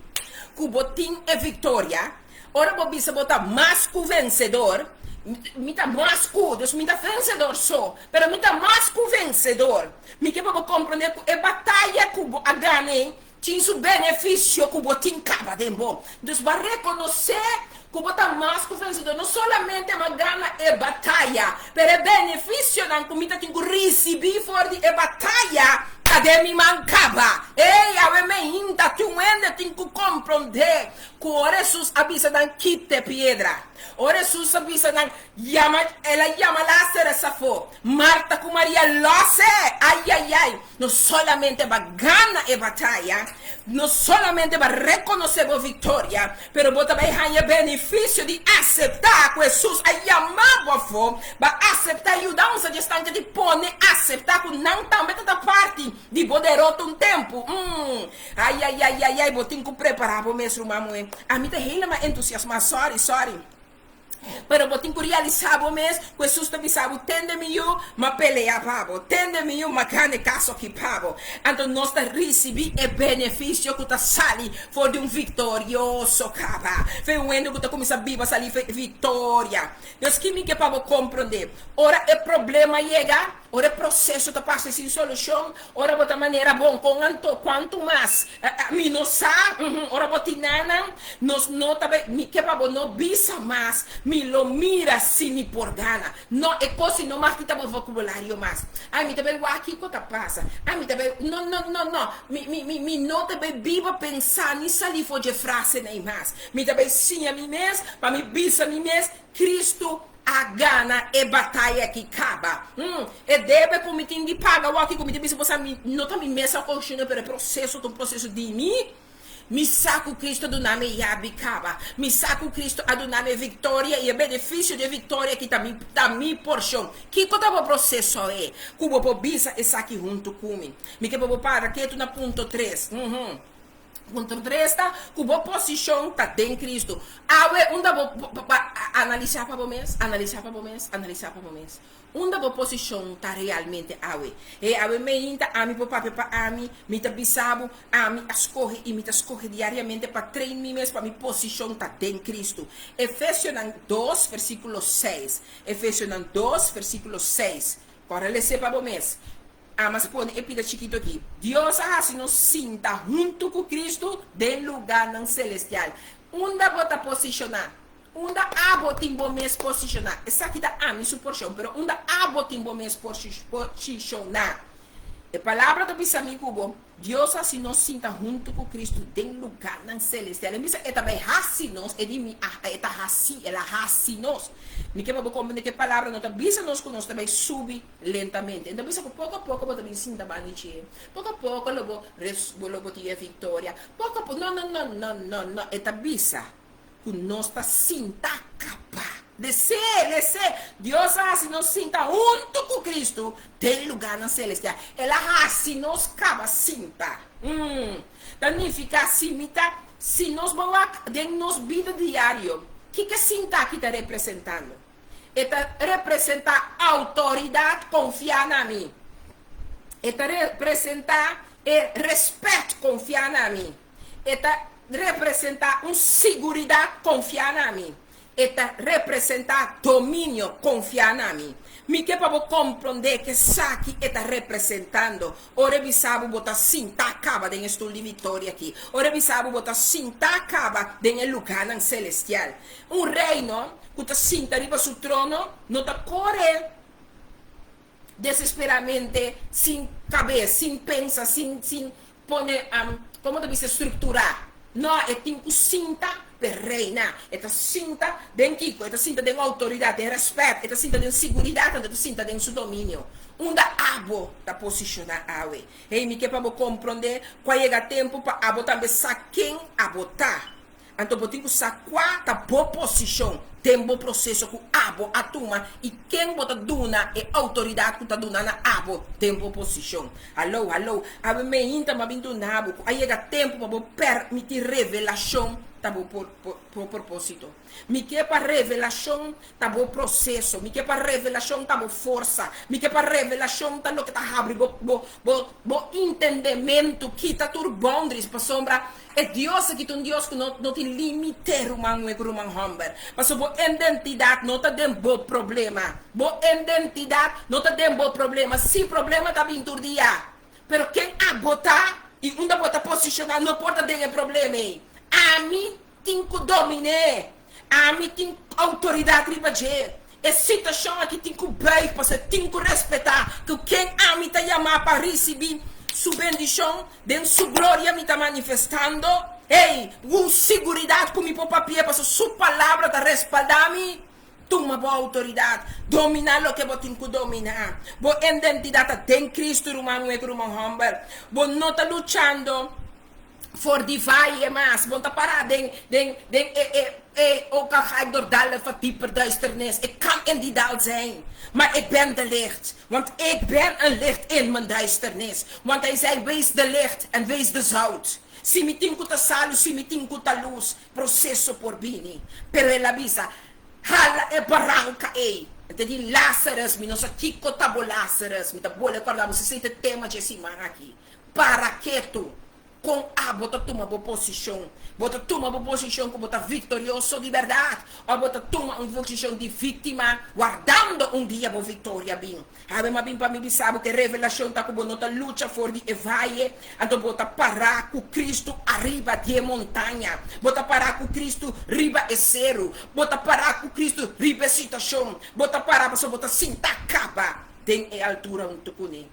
cubo tem e vitória. Ora vou bisabo botar mais que o vencedor. Me dá mais que Deus me dá vencedor só, pero me dá mais que vencedor. Me que vou compreender que a batalha que a ganhei tinha seu benefício que você tem capa de bom. Deus vai reconhecer que você está mais que vencedor. Não somente uma gana e batalha, pero é benefício não que me tem que receber fora de batalha. Cadê me mancava? Ei, a me ainda tu ainda tem que compreender que o Jesus avisa não quite pedra. O Jesus avisa não ela chama Lázaro safo. Marta com Maria loce. Ai. Não solamente vai ganhar a batalha, não solamente vai reconhecer a vitória, pero você vai ganhar benefício de aceitar que Jesus a chamado for, vai aceitar a mudança de estante de pone, aceitar que não também está parte de poderoso um tempo. Ai, vou ter que preparar para o mesmo mamãe. A mim tá realmente entusiasmado, sorry. Pero vou ter que realizar o mês, que Jesus te bisabo, tende-me eu, ma pelea pavo, tende-me eu, ma cane caso que pavo. Então nós te recebi e benefício que tu sali for de vitorioso cava. Foi um ano que tu começa a viver sali vitória. Deus que me que pavo compreender. Ora é problema chega, ora é processo tu passa sem solução, ora bota maneira bom com quanto mais. Me não sabe, ora botinana, nós não também, me que pavo não bisa mais. Me lo mira sin por gana. No, é coisa não mais que tá o vocabulário mais. Me também o aqui que tá passa. Me também não. Me não também viva pensar nisso ali for de frase nem mais. Me também sim a mim mesmo, para me bisa a mim mesmo, Cristo a gana e batalha que acaba. E deve comitir de paga o aqui comitir se você não tá me mesmo coxinha pelo processo de mim. Mi saco Cristo do nome Yabicaba. Mi saco Cristo a do nome vitória e o benefício de vitória que está mi porção. Que coisa o processo é? Como o bisa está aqui junto comigo. Me que vou para que tu na ponto 3. Ponto 3 está, cubo posição está em Cristo. Onde vou analisar para o mês. Onde a posição está realmente awe. E awe me inta ami po papi pa ami, me ta bisabo, ami escorre e me ta escorre diariamente para treinar me mesmo para minha posição está em Cristo. Efésios 2, versículo 6. Efésios 2, versículo 6. Agora lê para o mês. Mas põe epida chiquito aqui. Deus se nos sinta junto com Cristo de lugar não celestial. Onde vou te posicionar? Unda abo timbo mes posicionar. Essa aqui da ami suporção, pero unda abo timbo mes posicionar. A palavra do bisamigo bo, Deus assim nos sinta junto com Cristo tem lugar na celestial. Ele disse, ela vai racinos, ele ela racinos. Me que vou compreender que palavra não tá bisa nos que nós também subir lentamente. Então bisa pouco a pouco também sinta baniche. Pouco a pouco logo ter vitória. Pouco a pouco não, ela bisa que nós tá sinta capaz. Descer. Deus assim nos sinta junto com Cristo tem lugar na celestial. Ela assim nos cava sinta. Significa assim, se nós vamos de nos vida diário, que sinta aqui está representando? Está representa autoridade, confiar na mim. Está representa respeito, confiar na mim. Está representa segurança, confiar na mim. Eta representa domínio, confiar na mim. Me que para compreender que aqui está representando. Ora bisabo botar cinta acaba de estudo de vitória aqui. Ora bisabo botar cinta acaba de lugar celestial. Reino que está cinta arriba su trono, não está corre desesperadamente, sem cabeça, sem pensar, sem poner, como deve se estruturar. Não, é tipo cinta per reinar. Esta cinta den Kiko, esta cinta den autoridade, den respeito, esta cinta den segurança, esta cinta den su domínio. Unda abo da posicionar awe. E me que para compreender qual é o tempo para abo também saber quem abotar. Então, eu tenho que saber qual é a boa posição, tem bom processo com abo atuma e quem bota duna é autoridade que está duna na abo, tem boa posição. Alô, abo me inta ma bintu nabo, aí é tempo para permitir revelação, tá bom por propósito. Me que para revelação, tá bom processo. Me que para revelação, tá bom força. Me que para revelação, tá lo que tá abre bo entendimento que tá tur boundaries para sombra. É Deus que um Deus que não te limite rumang e rumang humber. Mas bo identidade não tá dem bo problema. Bo identidade não tá dem bo problema. Se problema tá vindo dia. Pero quem abotar e onde botar posicionar não pode ter problema. A mim tem que dominar. A mim tem autoridade riba de. É situação aqui tem que bem, você tem que respeitar que quem a mim tá chamar para receber sua bendição, de sua glória me está manifestando. Ei, com segurança com meu papel, para sua palavra está respaldando-me. Toma boa autoridade, dominar o que você tem que dominar. Boa identidade tem Cristo, rumano e rumano humber. Você não está lutando for divide mas want ta para den ook al ga ik door dalen van dieper duisternis, ik kan in die dal zijn, maar ik ben de licht, want ik ben een licht in mijn duisternis, want hij zei wees de licht en wees de zout. Si mi tinko ta salo, si mi tinko ta luz, processo por bini, pero el avisa hala e barranca Jadi Lazarus, mi non sa chico tabo Lazarus, mi tabo le parlavo se sente tema de semana aqui. Para que tu com bota toma boa posição, bota toma boa posição que bota vitorioso de verdade, ou bota toma uma posição de vítima, guardando dia boa vitória bem. Ave ma bem para mim sabe que revelação tá como nota luta for de evaie, então bota parar com Cristo arriba de montanha, bota parar com Cristo riba é zero, bota parar com Cristo riba é situação, bota parar para bota cinta capa, tem altura um tucune.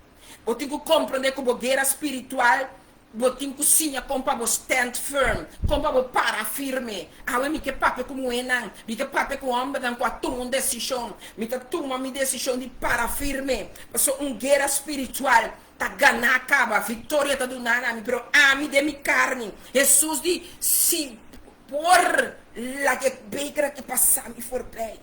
Eu tenho que compreender como guerra espiritual. Botin cozinha compa bo stand firm, compa bo para firme. Awe mi que pape como enang, mi que pape com homem dan com toma decisão, mi que toma mi decisão de para firme. Passo guerra espiritual, tá ganhar acaba, vitória tá do nana, mi pero ami de mi carne. Jesus di si por la que begra que passar mi for bem.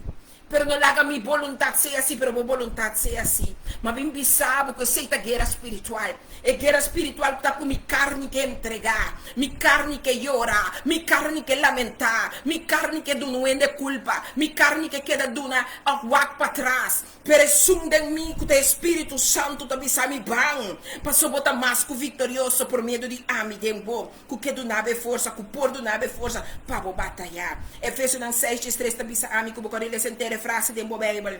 Pero não laga minha vontade ser assim, pero minha vontade ser assim. Mas bem sabe que sei da guerra espiritual. É guerra espiritual que está com minha carne que entregar, minha carne que llorar, minha carne que lamentar, minha carne que não é de culpa, minha carne que queda duna a walk para trás. Pero sunda em mim que o Espírito Santo também sabe bem. Passou botar mais que vitorioso por medo de ami tempo, que do nave força, que por do nave força para batalhar. Efésios 6:3 também sabe que o bocaril é sentere frase de Bible.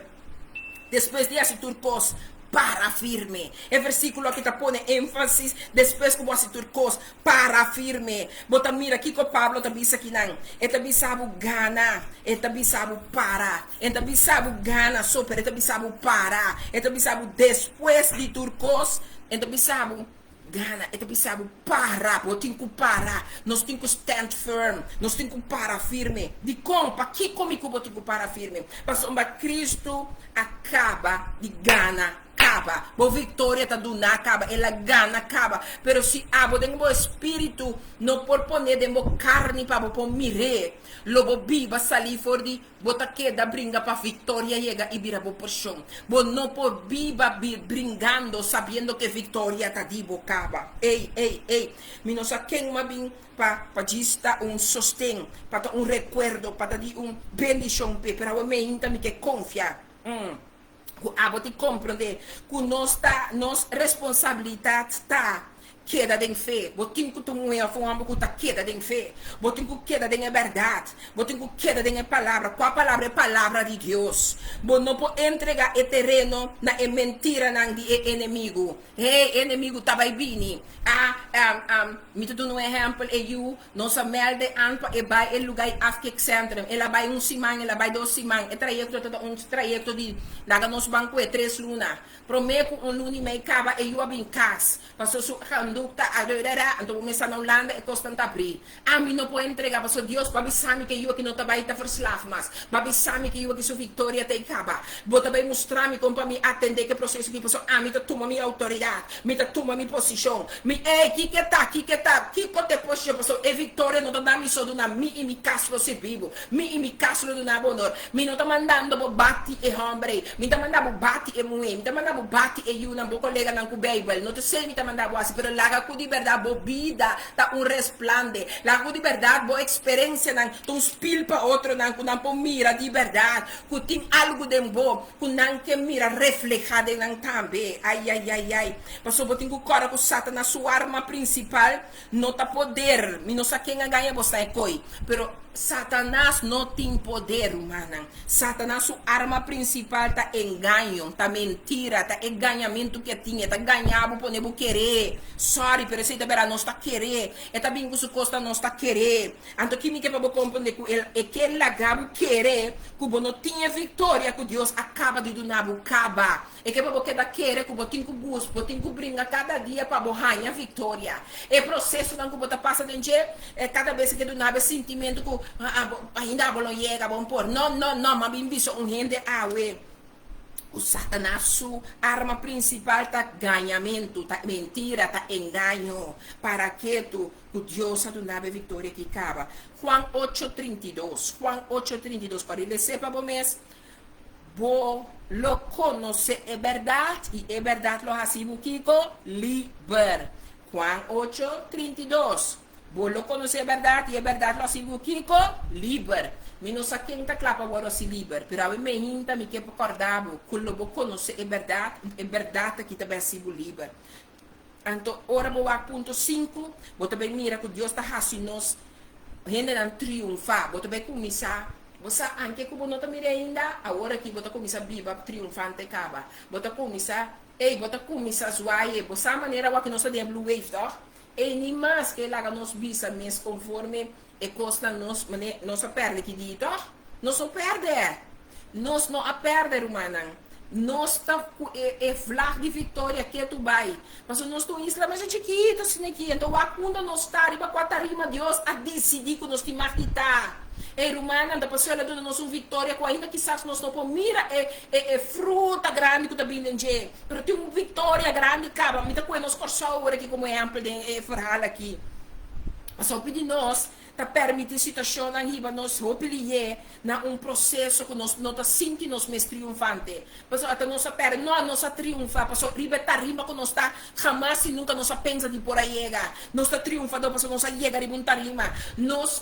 Depois de assim turcos para firme. É versículo que tá põe ênfase, depois que você turcos, para firme. Bota mira aqui que o Pablo tá bisa aqui não. E tá bisabu gana, e tá bisabu para. E tá bisabu gana super, e tá bisabu para. E tá bisabu depois de turcos, e tá bisabu gana, e tá bisabu para. Botin ku para. Nós temos que stand firm. Nós temos que para firme. De compa, que comigo botin ku para firme. Pastor, Cristo acaba de gana. Acaba, bo vitória tá do na acaba, ela gana acaba, pero se abo tem bo espírito no por poner de bo carne para bo mire, lobo biba sali for di bota queda bringa para vitória chega e vira bo porção, bo no por biba bringando sabendo que vitória tá di bo acaba, ei, mi não sa quem ma bin para gista un sostén, para un recuerdo, para di un bendición, pero me inta mi que confia. Te compreender que nossa responsabilidade está queda de fé. Botin que tu mulher foi uma que queda de fé. Botin que queda de verdade. Botin que queda de palavra. Qual a palavra é palavra de Deus? Bo não pode entregar o terreno na mentira não de inimigo. Inimigo tá vai bini. Me tu um exemplo é eu nossa melde anpa e vai el lugar afke centrum. Ela vai semana, ela vai 2 semanas. Trajeto de laga nos banco é 3 luna. Prometo luna e meio acaba e eu abin cas. Passou su conduta então começar na Holanda e constante abrir. A mim não pode entregar, pastor Deus, para sabe que eu aqui não trabalho para verslaaf, mas para sabe que eu aqui sou vitória te acaba. Vou também mostrar me como para me atender que processo que pastor, a mim toma minha autoridade, me toma minha posição. Me que te posição, pastor, é vitória não dá me só do na mi e me caso você vivo, mi e me caso do na bonor. Me não tá mandando bo bate e hombre, me tá mandando bate e mulher, me tá mandando bate e eu na bo colega na Bible, não te sei me tá mandando assim, pero laga ku di verdade bo vida ta un resplande laga ku di verdade bo experiência nan tu spil pa outro nan ku nan po mira di verdade ku tem algo de bo ku nan que mira reflejado nan tambe ai passo bo tem ku cora ku Satanás sua arma principal não tá poder mi não sa quem ganha bo sai coi pero Satanás não tem poder humano. Satanás sua arma principal tá engano, tá mentira, tá enganamento que tinha, tá ganhado por não querer. Sorry, pero se também não está querer. É também que su costa não está querer. Então que me que para compreender que ele é que ele acaba querer, que não tinha vitória, que Deus acaba de dar acaba. É que para que da querer, que tem que buscar, tem que brincar cada dia para ganhar vitória. É processo não que você passa de cada vez que do nada sentimento que ainda não chega bom por não mas bem visto gente o Satanás sua arma principal tá ganhamento tá mentira tá engano para que tu o Deus do nave vitória que acaba Juan 8:32 para ele sepa bom mês vos lo conoce é verdade e é verdade lo hacemos Kiko liber Juan 8:32 vos lo conoce é verdade e é verdade lo hacemos Kiko liber mi não sa quem tá clapa agora se liber pero a me hinta me que acordavo quello vos conoce é verdade que também hacemos liber então ora vou a ponto 5 vou também mira que Deus tá fazendo nós gente não triunfar vou também começar você anche como não tá mira ainda agora que vou começar viva triunfante acaba vou começar vou começar zoar você a maneira que nós temos blue wave tá e nem mais que lá nos bisa mes conforme e costa nos perde que dito nós não perde nós não a perder humana nós tá é flag de vitória que tu vai mas nós tô isla mas é chiquito assim aqui então a quando nós está riba quatarima Deus a decidir que nós te marquita é humana da pessoa do nosso vitória com ainda que quizás nós não mira é fruta grande que tá vindo em pero tem uma vitória grande acaba me tá com nós corso aqui como exemplo de falar aqui mas só pedir nós tá permitir situação na riba nós hopelier na processo que nós não tá sentindo nós mais triunfante mas até nós perde nós triunfa mas riba tá riba que nós tá jamais e nunca nós pensa de por aí nós tá triunfando mas nós chega de montar rima nós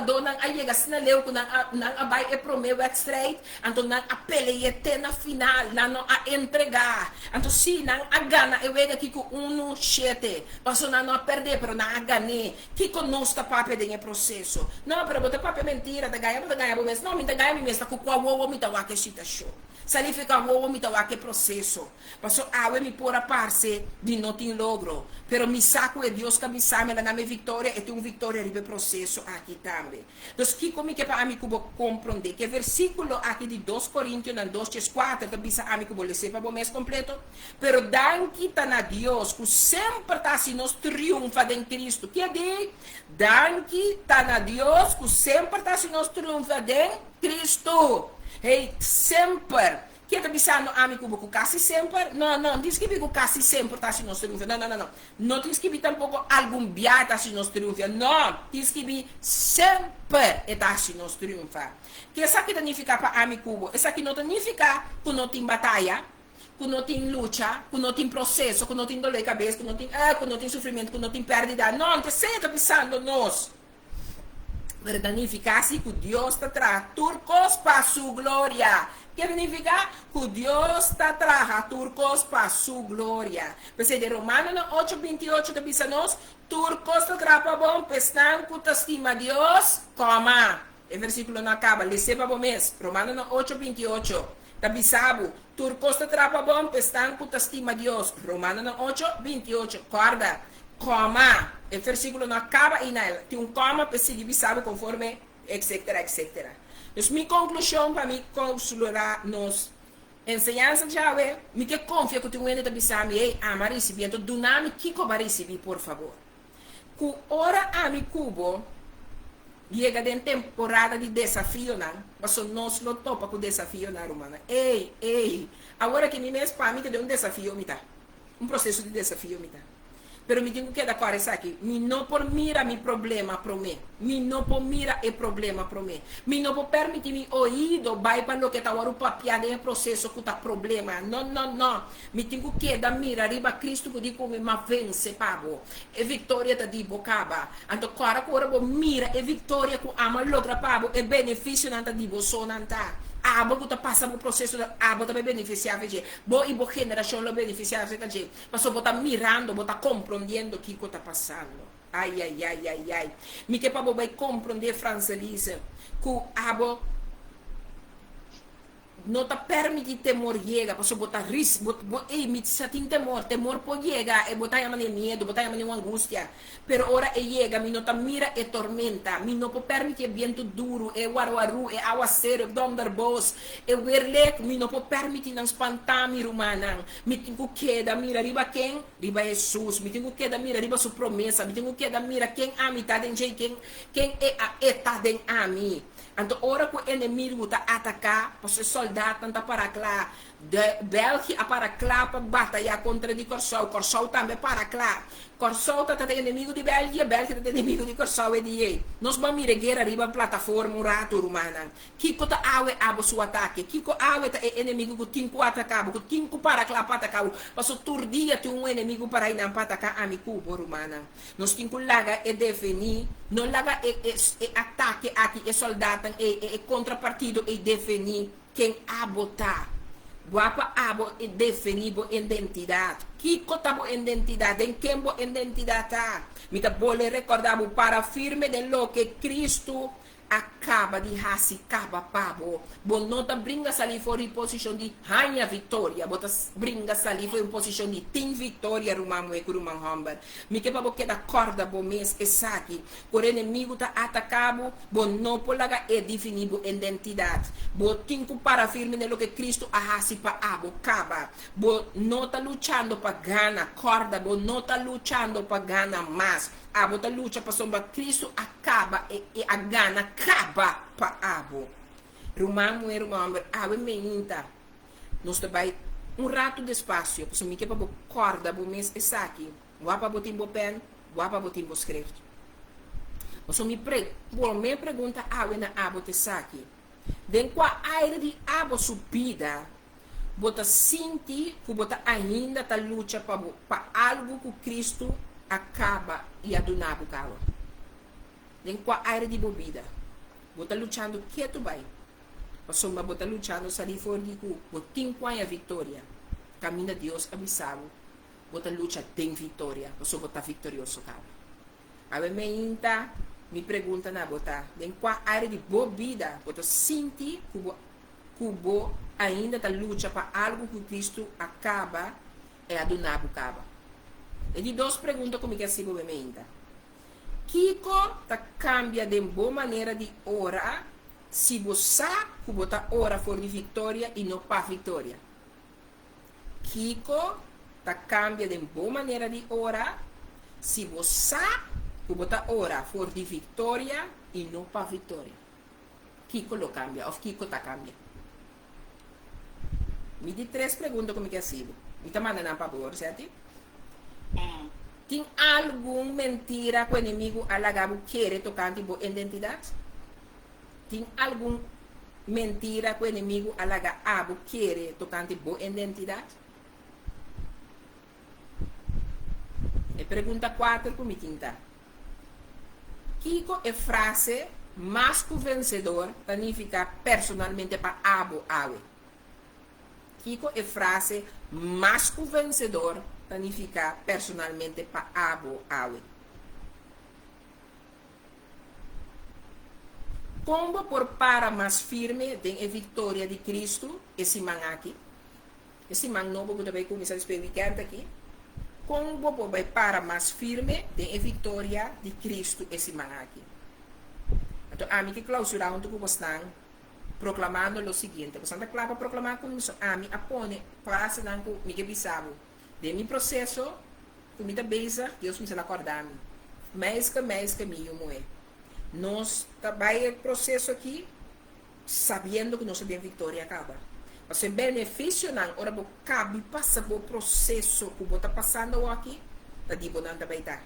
dona a chega se leu que na vai é promeu é straight então na apele e na final não a entregar então se não a gana eu vejo aqui com 1-7 mas não a perder pero não a ganhar que com nós tá para perder processo. Não, pero botar papel mentira, da ganha, mas não, me da ganha, me está com qual me dá uma que situação. Sali fica boa me dá que processo. Passou awe me por a parte de não tem logro. Pero me saco é Deus que me sabe na minha vitória e tem uma vitória ribe processo aqui também. Então, que como que para amigo compreender que versículo aqui de 2 Coríntios 2:4 que bisa amigo vou ler para o mês completo. Pero danke tá na Deus que sempre tá se nos triunfa em Cristo. Que é de danke tá na Deus que sempre tá se nos triunfa em Cristo. Hey, sempre. Que é pensando, amigo, quase sempre? Não diz que digo quase sempre está se nos triunfa. Não. Não diz que tampouco algum dia está se nos triunfa. Não, diz que sempre está se nos triunfa. Que isso aqui significa para amigo? Isso aqui não significa que não tem batalha, que não tem luta, que não tem processo, que não tem dor de cabeça, que não tem sofrimento, que não tem perda. Não, você está pensando nós. Pero significa assim que Deus está trazendo turcos para sua glória. Que significa que Deus está trazendo turcos para sua glória. Porque de Romanos 8:28 que diz nós, turcos está trazendo bom, pestan que te estima Deus, coma. O versículo não acaba, lê para o mês. Romanos 8:28. Está bisabo, turcos está trazendo bom, pestan que te estima Deus. Romanos 8:28. Corda. Coma, o versículo não acaba e nada, tem coma para ser divisado conforme, etc. Então, minha conclusão para me considerar nos ensinanças de Yahweh, me que confia que tu ainda está bisando, amar receber, então, do nome que eu vai receber, por favor. Que ora a mi cubo, chega de temporada de desafio, não? Mas nós não topa com o desafio, não, romana. Agora que me mesmo para mim, que deu desafio, me dá. Processo de desafio, me dá. Pero me digo que da cor essa aqui. Me não por mira mi problema para mim. Me não por mira e problema para mim. Me não por permitir mi ouído vai para lo que tá agora o papiado em processo que tá problema. Não. Me digo que da mira riba Cristo que digo me vence pabo. E vitória da di bocaba. Então agora bo mira e vitória que ama logra pabo e benefício nanta di bo sonanta. Abo que passa no processo da abo também beneficiar veje bo e bo geração lo beneficiar veje mas só botar mirando botar compreendendo o que está passando ai me que para bo vai compreender Francelise que abo não está permitindo temor chega para só botar risco me tem temor pode chegar e botar a medo botar a angústia pero ora chega me não está mira e tormenta me não pode permitir vento duro e waruaru e aguaceiro thunderbolts e werlek me não pode permitir não espantar mi rumana me tenho que da mira riba quem riba Jesus me tenho que da mira riba sua promessa me tenho que da mira quem a mim tá dentro quem é a eta den a mim. Então, ora que o inimigo está atacar, porque o soldado está para lá, de Bélgica para lá para batalhar contra o Corsol também para lá. Corsol está inimigo de Bélgica está inimigo de Corsol e de ele. Nós vamos mirar guerra arriba a plataforma, um rato romana. Kiko está awe abo seu ataque, Kiko awe está inimigo que tinha atacado, que tinha para lá para atacar. Mas todo dia tem inimigo para ir para atacar a minha cubo romana. Nós temos que laga e definir, não laga e ataque aqui e soldado e contrapartido e definir quem abotar. Guapa abo e definir a identidade. Que cota a identidade? Em quem a identidade está? Me tá bole recordar para firme de lo que Cristo acaba de acaba pabo. Bom nota brinca sali for em posição de rainha vitória. Bota brinca sali for em posição de tim vitória rumamo e rumam hamber. Me que pabo que da corda bom mês e saque. Por inimigo tá atacado. Bom não polaga e definir a identidade. Bom tinco para firme de lo que Cristo pa abo caba. Bom não tá lutando para ganhar corda. Bom não tá lutando para ganhar mais. Abo tá luta para sombra Cristo acaba e a gana acaba para abo. Rumamo e rumamo abo meinta. Nós vai rato de espaço, porque me que para corda bo mês e saque. Guapa botim bo pen, guapa botim bo escrever. Mas me pergunta abo na abo te saque. Den qua aire de abo subida. Bota sentir que bota ainda tá luta para algo que Cristo acaba e adunar o carro. Nem com a área de bebida. Bota lutando que tu vai. Passou uma bota lutando sair fora de cu. Botim com a vitória. Caminha Deus avisado. Bota luta tem vitória. Passou bota vitorioso carro. A me pergunta na bota. Nem com a área de bebida. Bota sentir que cubo ainda está luta para algo que Cristo acaba é a do nabo acaba. E de duas perguntas como que assim o ainda. Kiko tá cambia de boa maneira de orar se você cubo tá ora for de vitória e não para vitória. Kiko tá cambia de boa maneira de orar se você cubo tá ora for de vitória e não para vitória. Kiko lo cambia, ou Kiko tá cambia. Me di 3 perguntas como que é assim. Me tá mandando para favor, certo? Tem alguma mentira que o inimigo alagado quer tocante a identidade? Tem alguma mentira que o inimigo alagado quer tocante a identidade? E pergunta 4 como tinta. Kiko é frase mais que vencedor significa personalmente para abo awe. Kiko é frase mais que vencedor significa personalmente para abo awe. Como por para mais firme de a vitória de Cristo, esse man aqui. Esse man novo que também começa a explicar aqui. Como por para mais firme de a vitória de Cristo, esse man aqui. Então, a mim que clausurar onde você está proclamando o seguinte. Você está claro para proclamar como a mim apone para se não me que bisabo. De mi processo, como está beza, Deus me está acordando. Mais que mim, moe. Nós trabalhamos o processo aqui, sabendo que nossa vitória acaba. Mas o benefício não, ora você cabe passa o processo que você está passando aqui, da dibo não também está.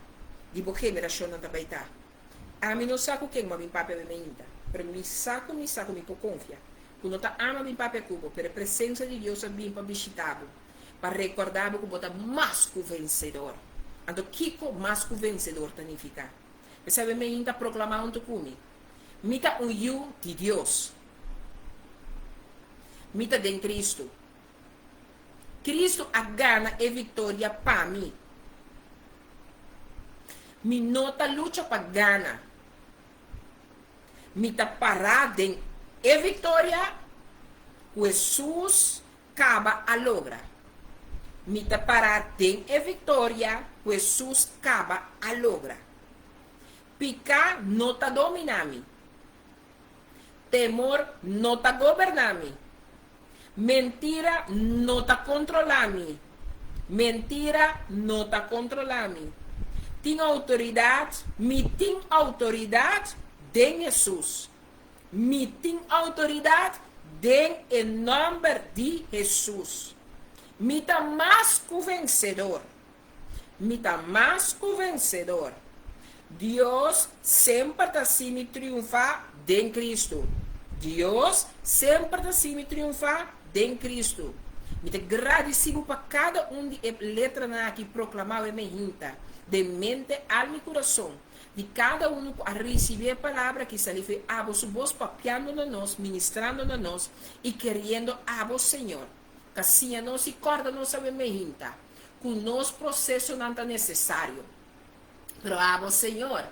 Dibo que geração não também está. A mim não sabe o que é meu papel me ainda, mas me saco por confia. Quando está ama meu papel cubo, pela presença de Deus vim para visitá-lo, para recordar que você está mais que vencedor. Então, Kiko mais que vencedor significa. Você me ainda proclamar um tocumi. Mita um eu de Deus. Mita de Cristo. Cristo a gana e vitória para mim. Mi nota luta para gana. Mita parar de e vitória. Jesus acaba a logra. Mita parar de e vitória. Jesus acaba a logra. Picar não está dominando. Temor não está governando. Mentira não está controlando. Mentira não está controlando. Tem autoridade, me tem autoridade de Jesus. Me tem autoridade em nome de Jesus. Me está mais que vencedor. Me está mais que vencedor. Deus sempre está assim triunfar em Cristo. Deus sempre está assim triunfar em Cristo. Me agradecido para cada de letras que proclamava em minha de mente, alma e coração. De cada a receber a palavra que se lhe fez a voz papiando na nós, ministrando na nós e querendo a vos, Senhor. Que assim nós e corda nossa mementa. Com o nosso processo não está necessário. Pero abo Senhor,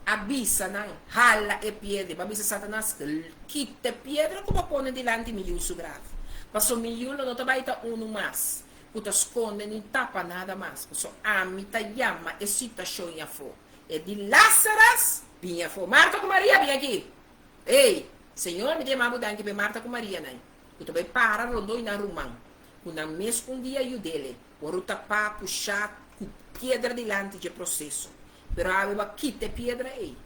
avisa não, jala e piedra, avisa Satanás, quita piedra como põe delante de miúdo grave. Passou miúdo não vai estar mais, puta esconde nem tapa nada mais. Passou a mita llama e cita show fo. E de Lázaro, vinha fo. Marta com Maria, vem aqui. Ei, Senhor, me dê uma mudança para Marta com Maria, não. Puta vai parar rodou na rumão. Quando mesmo um dia eu dele, o ruta pa puxar com piedra delante de processo. Pero aveva quita piedra aí.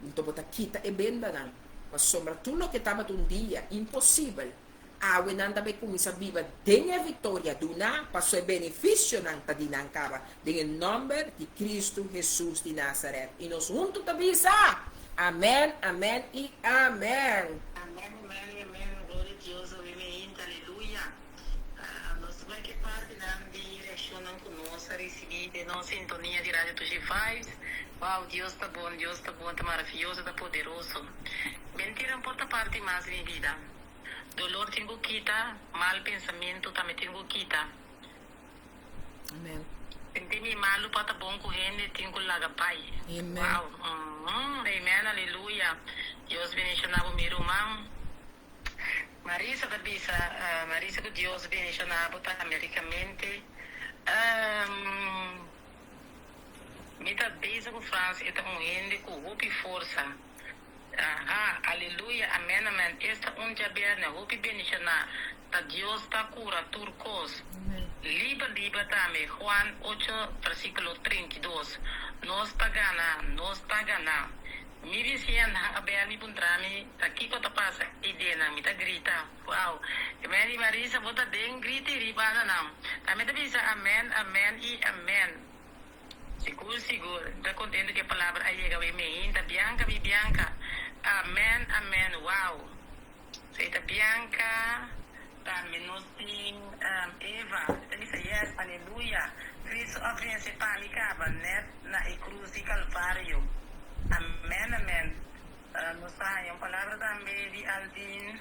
Então bota quita e benda não. Mas sombra tudo que estava um dia impossível. A não também começa a viver denha vitória do não, passou benefício não tá de não cava. Em nome de Cristo Jesus de Nazaré. E nós juntos também amém, amém e amém. Amém, amém, amém. Glória a Deus, aleluia. Nós vamos que parte da direção conosco, receber de nossa sintonia de rádio que faz. Uau, Deus está bom, está maravilhoso, está poderoso. Mentira não importa parte mais de vida. Dolor tenho que quitar, mal pensamento também tenho que quitar. Amém. Entende malo para bom correndo, tenho que largar pai. Amém. Uau, amém, aleluia. Deus bendiga o meu irmão. Marisa da Bisa, Marisa que Deus bendiga na bota americamente. Mita Bisa com França, então rende com hope força. Aleluia, amém, amém. Esta jaberna, hope bendiga na, ta Deus ta cura turcos. Liba também, Juan 8, versículo 32. Nos tagana. Mi visian aberni puntrami, aqui que passa idena, me tá grita, uau. Mary Marisa bota den grita e ribana não. Também tá bisa amém, amém e amém. Seguro. Tá contente que a palavra aí chega me inta Bianca. Amém, amém, uau. Seita Bianca, também nós tem Eva, tá bisa yes, aleluia. Cristo oferece para me caba, né, na cruz e calvário. Amém. Nos hay una palabra también de Aldin.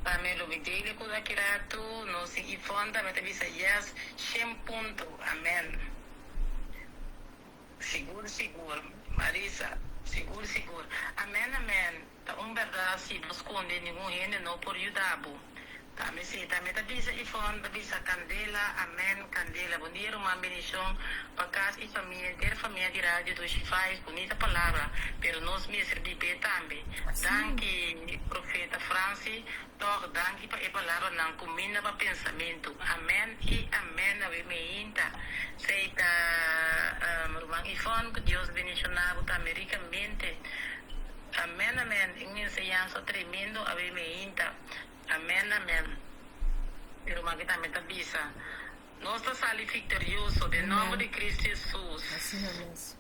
También lo que con la kirato, no se ifonda, me te dice yes, 100 punto. Amén. Seguro. Marisa, seguro. Amén. Ta un verdad, si no esconde ningún gente, no por ayudar. También te dice Ifon, te dice Candela, amén, Candela. Bom dia, uma bendição para casa e família, inteira família de rádio do Chifais, bonita palavra, pero nós me servimos também. Danke, profeta Francis, toch, danke para a palavra, não combina para pensamento. Amém e amém, a me inta. Seita, Romang Ifon, que Deus bendicionado americamente. Amém, em enseñança tremendo, a me inta. Amém. Pero que também está bisa. Nós estamos vitoriosos, em nome de Cristo Jesus. Assim mesmo.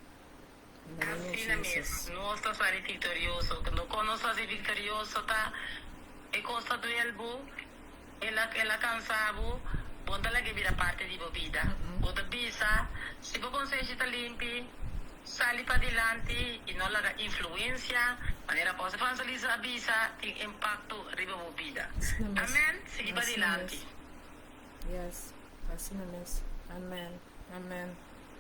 Nós estamos vitoriosos. Quando nós estamos vitoriosos, é costa do elbo, ela cansado, bota lá que vira parte de vida. Bota bisa, se você consegue estar limpo, sai para adiante e não larga influência. Maneira possa fazer isso a bisa tem impacto riba a vida. Amém. Siga para adiante. Yes, assim mesmo. Amém.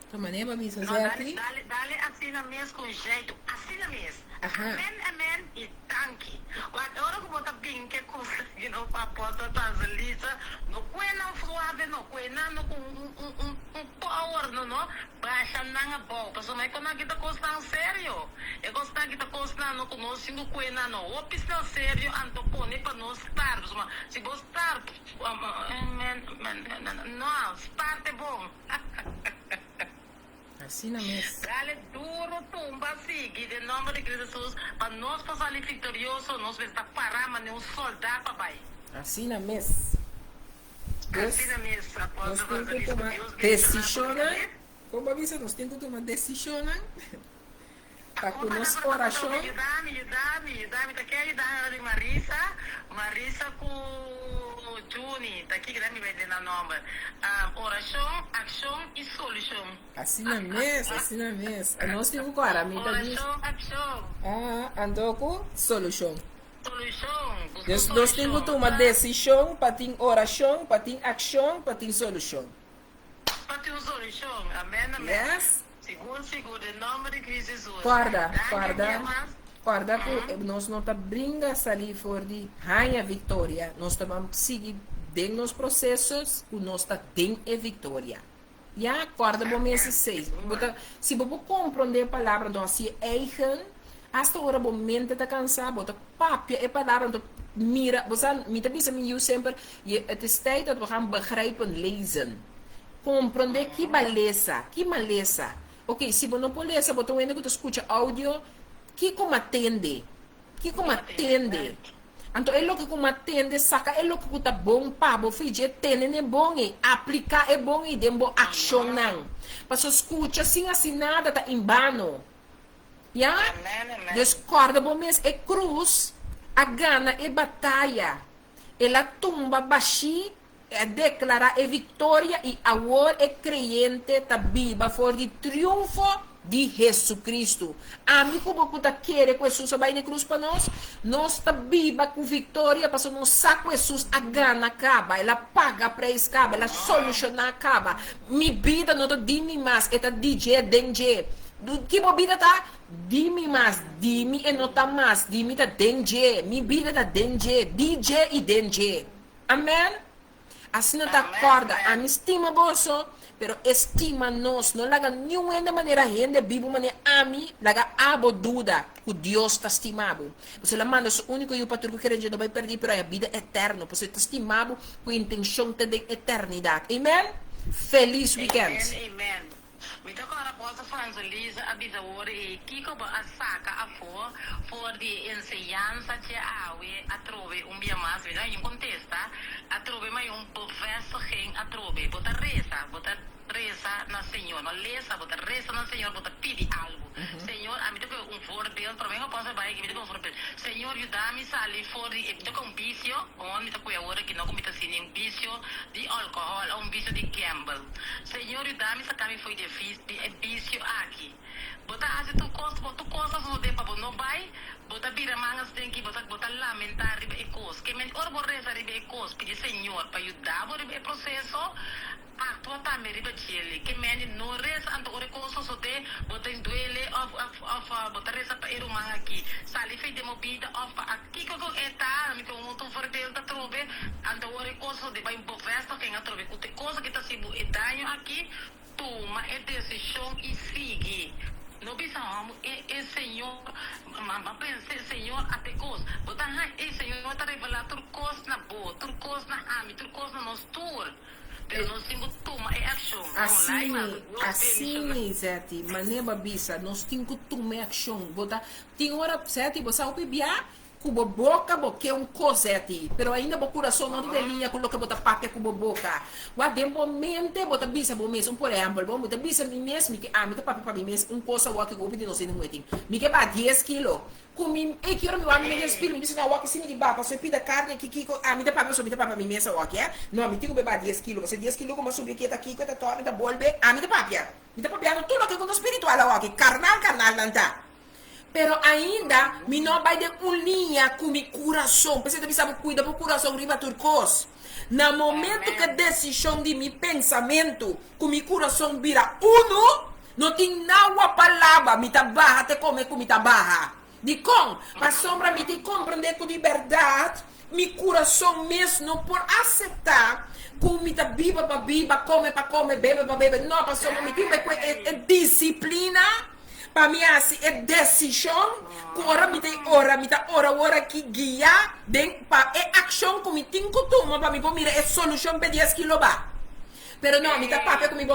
Então, maneira bisa não, aqui. Dale assim mesmo com jeito, assim mesmo. Amém e tanque. Agora como tá bem que consegue não para porta tá lisa, não cuena suave, não cuena no com power não baixa na boa. Pessoal, mas quando kita costa sério, eu gosto que tá costando com nós cinco cuena não. O pista sério anto pone para nós estar, pessoal. Se gostar, não, start é bom. Assim mesmo. Dale duro, tumba, sigue, em nome de Cristo Jesus, para nós passar ali vitorioso, nós vamos estar parando, nem um soldado, papai. Assim mesmo. Assim mesmo, após nós temos que tomar decisão, como avisa, nós temos que tomar decisão, para que nós coração. Me ajudar, tá quer ajudar a Marisa com Juni, tá aqui que me vai dizer o nome. Oração, ação e solução. Assim mesmo. Nós temos agora, oração, ação. Andou com solução. Solução. Nós temos que tomar decisão, para ter oração, para ter ação, para ter solução. Para ter solução, amém. Yes. Seguro, em nome de Cristo Jesus. Guarda que nós não estamos brincando a sair fora de rainha vitória. Nós estamos seguindo dentro dos processos que nós estamos dentro de vitória. E guarda bom mês 6. Se você compreender a palavra do nosso eigen, hasta agora o mente está cansado, bota papia a palavra mira, você me diz a mim sempre, het is tijd dat we gaan begrijpen, lezen. Compreender que beleza. Ok, se você não pode ler, você ainda que escuta áudio, como atende? Então, é o que como atende, saca, é o que está bom para você, atende é bom, aplicar é bom e dembo ação não. Mas escuta, assim nada está em vano. Já? Discorda, bom mês, é cruz, a gana é batalha, ela tumba baixi, declarar a vitória e agora é crente tá viva for de triunfo de Jesus Cristo. Amigo, como você quer que Jesus vai na cruz para nós tá viva com vitória, para nós saco Jesus a gana acaba, ela paga para acaba, ela soluciona acaba. Minha vida não tá de mais, é DJ dengue. que bobida tá? Dime mais, dime e não tá mais, dime tá dengue, mi vida tá dengue, DJ e dengue. Amém? Assim não tá corda, a minha estima bolso, pero estima nós, não laga nenhuma maneira rende, bibo maneira a mim, laga abo duda, o Deus está estimado. Você lá manda, o único e o patrulho que não vai perder, pero a vida eterna, você está estimado com a intenção de eternidade. Amém? Feliz weekend. Amen. Então, agora posso falar Lisa, a vida e Kiko a saca a for de enseñanza que a trove dia mais, vida em contesta, a trove mais professor quem a trove, bota reza na Senhor, não lesa, bota reza na Senhor, bota pede algo. Senhor, a mim tem voorbeeld, para mim eu posso vai que me tem voorbeeld. Senhor, ajuda-me a sair for de um vício, onde está com agora que não comita assim um vício de álcool, ou um vício de gamble. Senhor, ajuda-me a caminho foi de vício aqui. Bota tu costa no de para não vai, bota vira mangas tem que bota lamentar ribe ecos, que men or borreza ribe ecos, pedi Senhor para ajudar o ribe processo. Atua também riba chile que meni no reza anto ore coso sote bota duele of bota reza pa eru manga aqui sali fei demo bida of aqui ko eta mi ko muito forte da trove anto ore coso de vai bo festa que nga trove que coisa que tá sibu etanho aqui toma é decisão e sigue. Não bisa é Senhor, mama pense Senhor até cos. Botar é Senhor tá revelar tur cos na boa, tur cos na ami, tur cos na nos tour. Pero nós temos que tomar action. Assim, Zeti, maneira bisa, nós temos que tomar action. Bota, tem hora, Zeti, você sabe biar, cubo boca, boque cosete. Pero ainda o coração não tem linha, coloca bota papel cubo boca. Guarda momento, bota bisa bom mês, por exemplo, bota bisa mim mesmo, que me papel para mim mesmo, coisa o que gosto de não sei não é. Me que ba 10 kg. Comi, e que hora meu amigo me despira, me disse na walk assim de baba, você pida carne que me dá papel, me dá papel mim mesmo, ok? Não, me tenho que beber 10 kg, você 10 kg como subir aqui tá aqui, que tá torre, tá bolbe, me dá papel. Me dá papel tudo o que é espiritual, ok? Carnal não tá. Pero ainda, me não vai de linha com meu coração. Você deve saber cuidar do coração riba turcos. No momento que a decisão de meu pensamento com meu coração vira uno, não tem nada palavra, me tá barra, até comer com me tá barra. De com, para sombra me tem compreender com liberdade, meu coração mesmo não pode aceitar com me tá biba para biba, come para comer, bebe para beber. Não, para sombra me tem é disciplina. Para mim, assim, é decisão, que hora que guia, é ação que me tem que tomar, para mim, é solução para 10 kg. Pero não, me dá papel com minha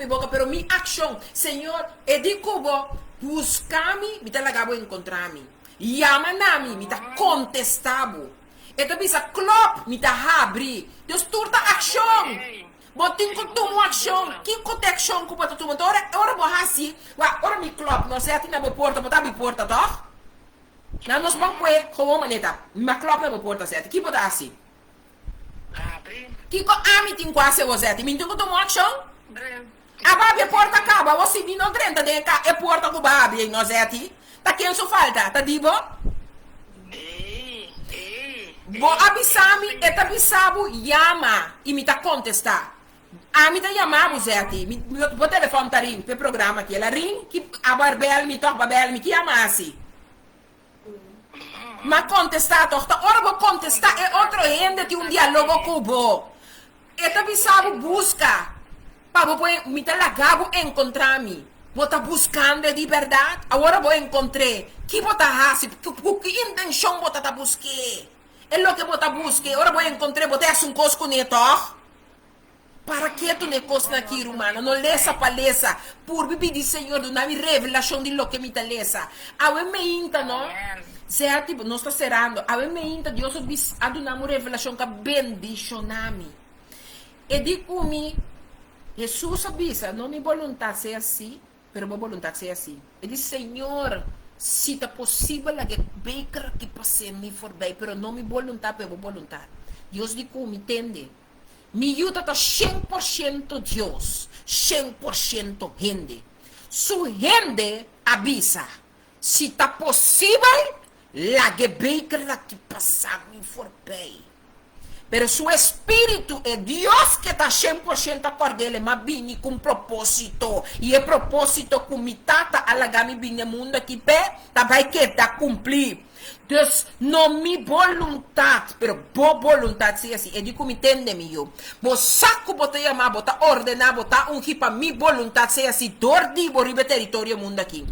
boca, pero minha ação, Senhor, é de cubo, buscar-me, me dá lagabo encontrar-me. Yama-me, me dá contestado. E também, clop, me dá abrir. Deus, turta ação. Botin ko tumo action, kin ko action ko pato tumo. Ora bo hasi, ora mi klop, no se atina bo porta, bota mi porta toch? Na nos bankwe, gewoon maneta. Ma klop na bo porta se, ki bota hasi. Ki ko ami tin quase o zeti, min ko tumo action? A babi porta acaba, você mi no 30 de ka e porta ko babi no zeti. Ta quem so falta, ta dibo? Bo abisami et abisabu yama e me tá contestar. A me tá chamando Zeti, o telefone tá ring, pro programa aqui, ela ring, que a barbel me toca barbel me que amasse. Mas contestar, ora vou contestar é outro ende de diálogo com o et abisabu busca, para me tá lagabo encontrar-me. Vou tá buscando de verdade, agora vou encontrar. Que vou tá hasi, que intenção vou tá buscar. É lo que você busca. Agora vou encontrar, você é um coisa com neto. Para que tu negócio aqui, humano? Não lesa palesa. Por pedir, Senhor, do nome revelação de lo que me tá lesa. A me inta, não? Certo? Não estou cerrando. A me inta, Deus a do nome revelação que bendicioname. E digo me, Jesus avisa, não me vontade ser assim, pero minha vontade ser assim. E diz, Senhor, se é possível que baker que passe me for bem, pero não me vontade, pero vontade. Deus digo, me entende? Me ajuda a 100% Deus, 100% gente. Su gente avisa, se é possível, que baker que passe me for bem. Pero su espíritu es Dios que está 100% acordele, mas vini com propósito. E o propósito com mi tata alagami vini mundo aqui pé, tá vai que tá cumprir. Dus não mi vontade, pero bo vontade se assim. É de como entende me eu. Bo saco bota chamar, bota ordenar, bota para mi vontade se assim. Dordi bo ribe território mundo aqui.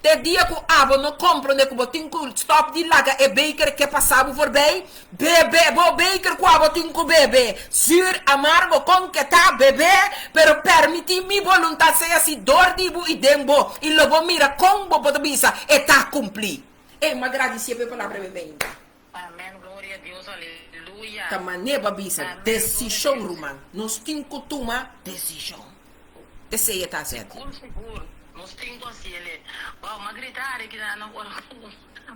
Te dia que abo não compreende que botin que stop de laga e baker que passava por bem. Bebê, bo baker que abo tin que bebê. Sur amargo com que tá bebê, pero permiti mi vontade se assim. Dordi bo e dembo e logo mira com bo bota bisa e tá cumprir. E ma agradecer pela palavra bebê. Amém, glória a Deus, aleluia. Tamane babisa, decisão, Roman. Nós temos que tomar decisão. Esse aí está certo. Seguro. Nós temos que assim, ele. Uau, uma gritar que não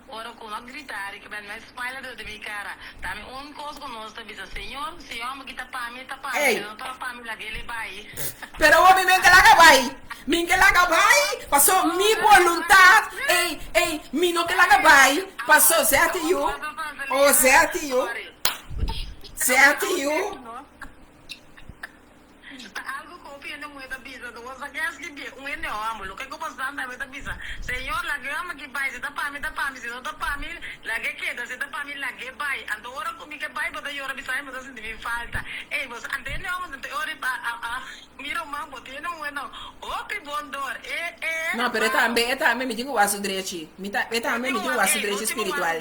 ora com uma gritar que vai mais espalha de minha cara. Também coisa que nós estamos dizendo, Senhor, me quita para mim, não tá para mim lá que ele vai. Pero o homem que lá vai. Minha lá vai, passou minha vontade. Ei, minha que lá vai, passou certo eu. Oh, certo eu. Certo eu. Algo confia no muita bisa, do você quer que um ene amo, lo que eu posso dar muita bisa. Senhor, lá que ama que vai, se tá para mim, se não tá para mim, lá que queda, se tá para mim, lá que vai. Ando ora comigo que vai, bota eu ora bisa, mas assim de falta. Ei, você antene amo, ante ora mira o mambo, tiene um eno, opi bondor, Não, pero também me digo o aço direito. Também me digo o aço direito espiritual.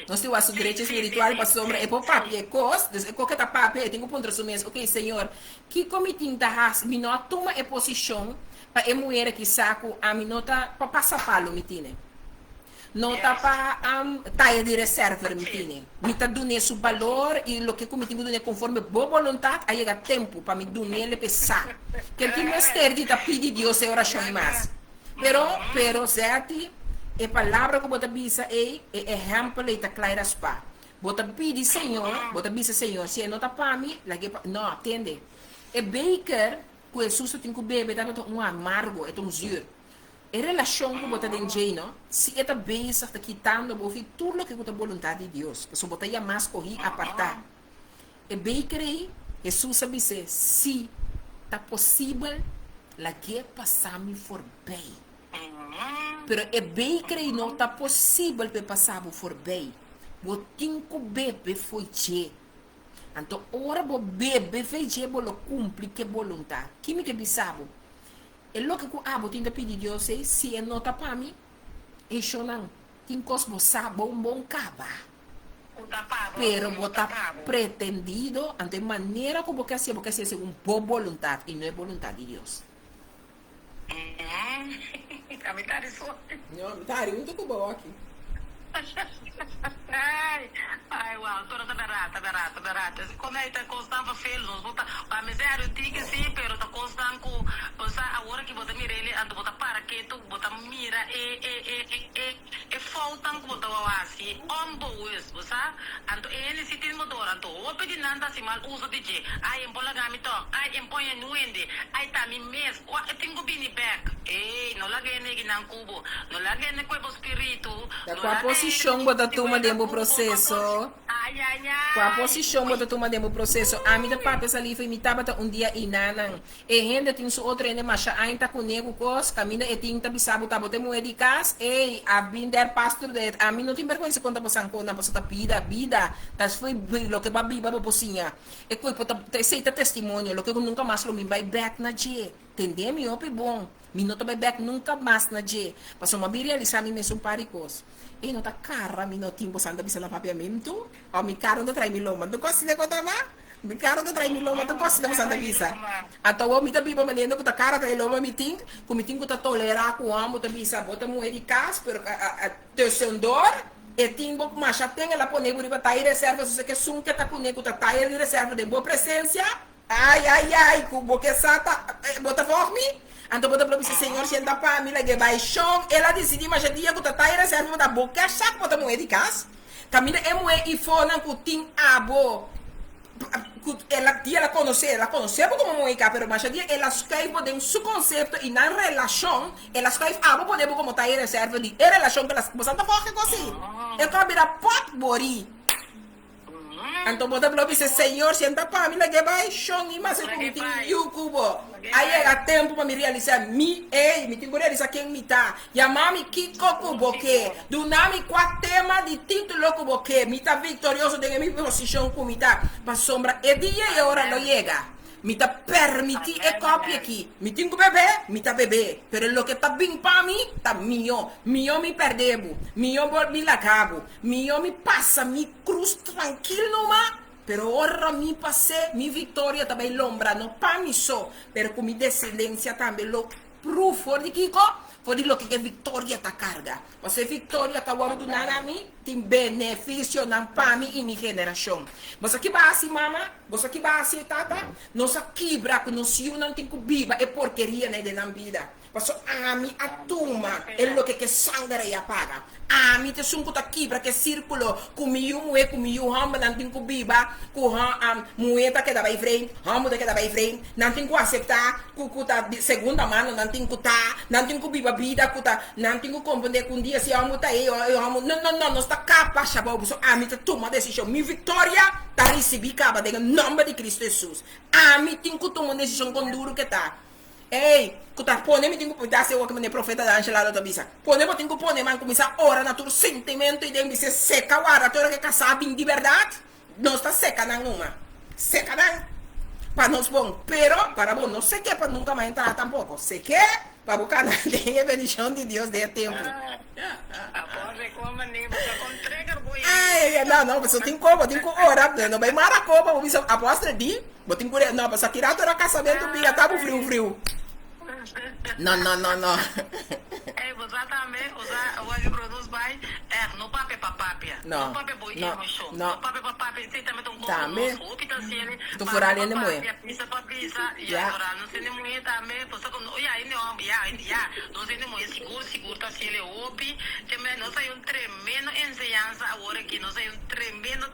Nós temos o aço direito espiritual para sombra, é por papi, é cos, é qualquer papi, eu tenho um ponto de ok, Senhor, que comitim da raça, me não toma a posição para a mulher que saco a mim não tá para passar palo, me tine. Não tá para taia de reserva, me tine. Me tá dando esse valor e o que comitim do conforme boa vontade, aí chega tempo para me dar ele pensar. Que aqui mestre de tá pedir Deus é oração mais. Pero certo, a palavra que você bisa é exemplo e tá clara spa. Você pede Senhor, você bisa Senhor, se não tá para mim, não atende. É baker, que o susto tem que beber, tá um amargo, é um zuro. A relação que você tem jeito, se é bem, está quitando, você tudo que é a vontade de Deus. Se você ia mais correr, apartar. É baker aí, Jesus sabe se tá possível, lá que passar-me for bem. Pero é bem que não está possível para passar por bem. Você tem que beber foi che. Então, ora você bebe foi che, você cumpre que vontade. Que me que bisabo? É lo que você tem que pedir Deus, se é não está para mim, é só não. Tem coisa que você bom cava. Pero você está pretendido, de maneira que você quer ser uma boa vontade, e não é vontade de Deus. Não, tá, muito bom aqui. Ai, uau, toda barata. Como é que tá constante feio, nós bota, a miséria diga sim, pero tá constante com, você agora que bota mira ele, ando bota para que tu bota mira faltam que bota assim, boas, você, ando ele se tem motor, ando o pedi nada se mal uso de je, ai empola gamito, ai empoia nuende, ai tá mi mes, eu tenho bini back, não lagay ne ginang kubo, não lagay ne kwebo espírito, com a posição bota toma dentro do processo. Com a posição bota toma dentro do processo. A minha parte essa ali foi me tava dia inanan. E ainda tem sua outra ainda mas ainda com nego cos, caminha e tinta bisabo tá botando moeda cas. Ei, a binder pastor de a mim não tem vergonha se conta passar com na passada vida. Tas foi lo que babi baba pocinha. E foi para aceita testemunho, lo que eu nunca mais lo me vai back na je. Entendeu? Me ope bom. Me não vai back nunca mais na je. Passou uma realizar me mesmo paricos. E não tá cara, me não tinha posando bisa na papiamento. O mi caro não trai mi loma, não consigo contar mais. Mi caro não trai mi loma, não consigo posando bisa. Então o mi tá biba manendo que tá cara trai loma mi ting, que mi ting que tá tolerar com amo tá bisa, bota moeda de cas, pero a tesendor e ting bo mas tem ela pone por tá aí reserva, se que sum que tá com nego tá aí reserva de boa presença. Ai, com boca sata, bota forme. Então, bota para você, Senhor, senta para mim, que vai chão. Ela decidiu, mas já dia que tá aí, reserva da boca, chaco, bota moeda de casa. Caminha é moeda e fona que tem abo. Ela conheceu como moeda, mas já dia ela escreve de um subconceito e na relação, ela escreve abo, podemos como tá aí, reserva de relação que ela, você não fala assim. Eu quero virar pot bori. Anto bota blobi se Senhor, senta para mim, lagi vai, shongi, mas eu cometi yukubo. Aí é tempo para me realizar, me tenho que realizar quem me tá. Yamami kiko kuboke, do nome qual tema de título kuboke, me tá vitorioso de minha posição com me tá. Para sombra, e dia e hora não chega. Me tá permiti e copia aqui. Me tenho bebê, me tá bebê. Pero lo que tá bem para mim, tá mio. Mio me perdebo. Mio me lacabo. Mio me passa, me cruz tranquilo, ma. Pero ora mi passei, mi vitória também lombra, não para mim só. Pero com mi descendência também, lo proof for de Kiko. For di lo que vitória tá carga. Você vitória tá guardando na mim, tem benefício na para mim e minha geração. Você que vai assim, mama, você que vai assim, tata, nossa quebra que nos não tem que biba é porqueria né de na vida. Passo a mim a turma é lo que sangue e apaga. A mim te sunco tá quebra que círculo comigo hamba não tem que biba, com moeda que dá vai frente, hamba que dá vai frente, não tem que aceitar, com tá segunda mano não tem que tá, não tem que biba vida, kuta não tem que compreender com dia se amo tá aí, não está capaz chabau, so a mim te toma decisão, minha vitória tá recebi caba em nome de Cristo Jesus. A mim tem que tomar decisão com duro que tá. Ei, kuta pone me tenho que dar seu como profeta da Angela da Bisa. Pone me tenho que pone man começar ora na tudo sentimento e de se seca ora toda que casar bem de verdade. Não está seca nenhuma. Seca não. Para nós bom, pero para bom não sei que para nunca mais entrar tampouco. Sei que para buscar na bendição de Deus de tempo. Ai, não, mas eu tenho que orar, não vai mara copa, vou dizer apóstolo de, vou ter que não, mas aqui era casamento bia, tá frio. Não. Ei, você também, você produz bem, no papel para papel. Não. No papel boi no show. Não. No papel para papel, você também tem Também. o que tá sendo. Tu furar ali no moe. Pisa para pisa, e agora não sei nem moe também, você com, aí não, não sei nem moe seguro tá sendo opi, também não sei tremendo ensinança agora que não sei tremendo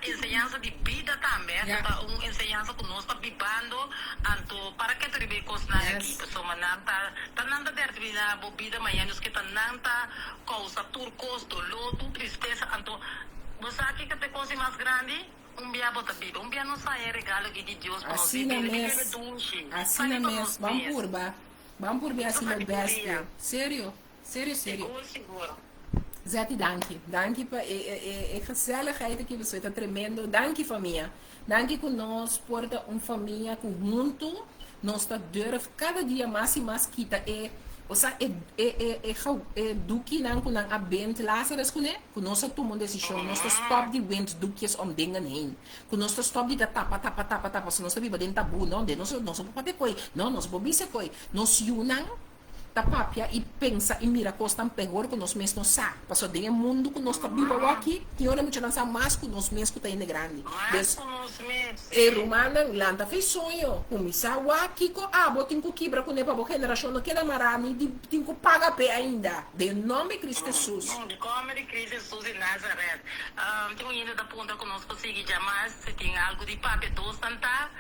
ensinança de vida também, uma ensinança que nós está bibando, anto para que tu ribe cosna aqui, pessoa tá nada determinar bobida manhã nos que tá nada causa turcos, dolor, tristeza, anto você aqui que te coisa mais grande dia bota biba, dia não sai regalo que de Deus para nós. Assim na mesmo. Vamos por bem assim no best. Sério. Seguro. Zeti, dank para a gezelligheid que você está tremendo. Dank família. Dank que nós porta família junto. Nós está durf cada dia mais e mais kita o sea, duki nang kunang abent Lazarus kune, kunosa tumon decisão, nós tá stop de went dukies dingen heen. Kunosa stop de tapa, se nós tá viva dentro tabu, não, de nós pode coi, não, nós bobise coi, nós yunang tapapia e pensa e mira costa pior que nós mesmos sa. Passou de mundo que nós tá vivo aqui, que ora muito lança mais que nós mesmos que tá indo grande. Des e romana lanta fez sonho, começar aqui com botin com quebra com neba boa geração não queda marami, tem que pagar pé ainda. De nome de Cristo Jesus. De nome de Cristo Jesus em Nazaré. Tem ainda da ponta que nós conseguimos chamar, se tem algo de papel doce tanta,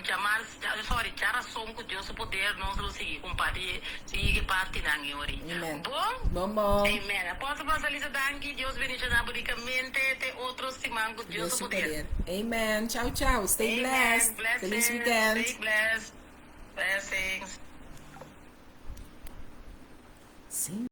chamar, já som que Deus poder nós conseguir compartilhar. Sige parte ng iori. Amen. Bom? Bom. Amen. Apóstolo Marcelisa Danki, Deus bendiga ricamente, te outros simango, Deus poder. Amen. Ciao. Stay blessed. Feliz weekend. Stay blessed. Blessings. Sim.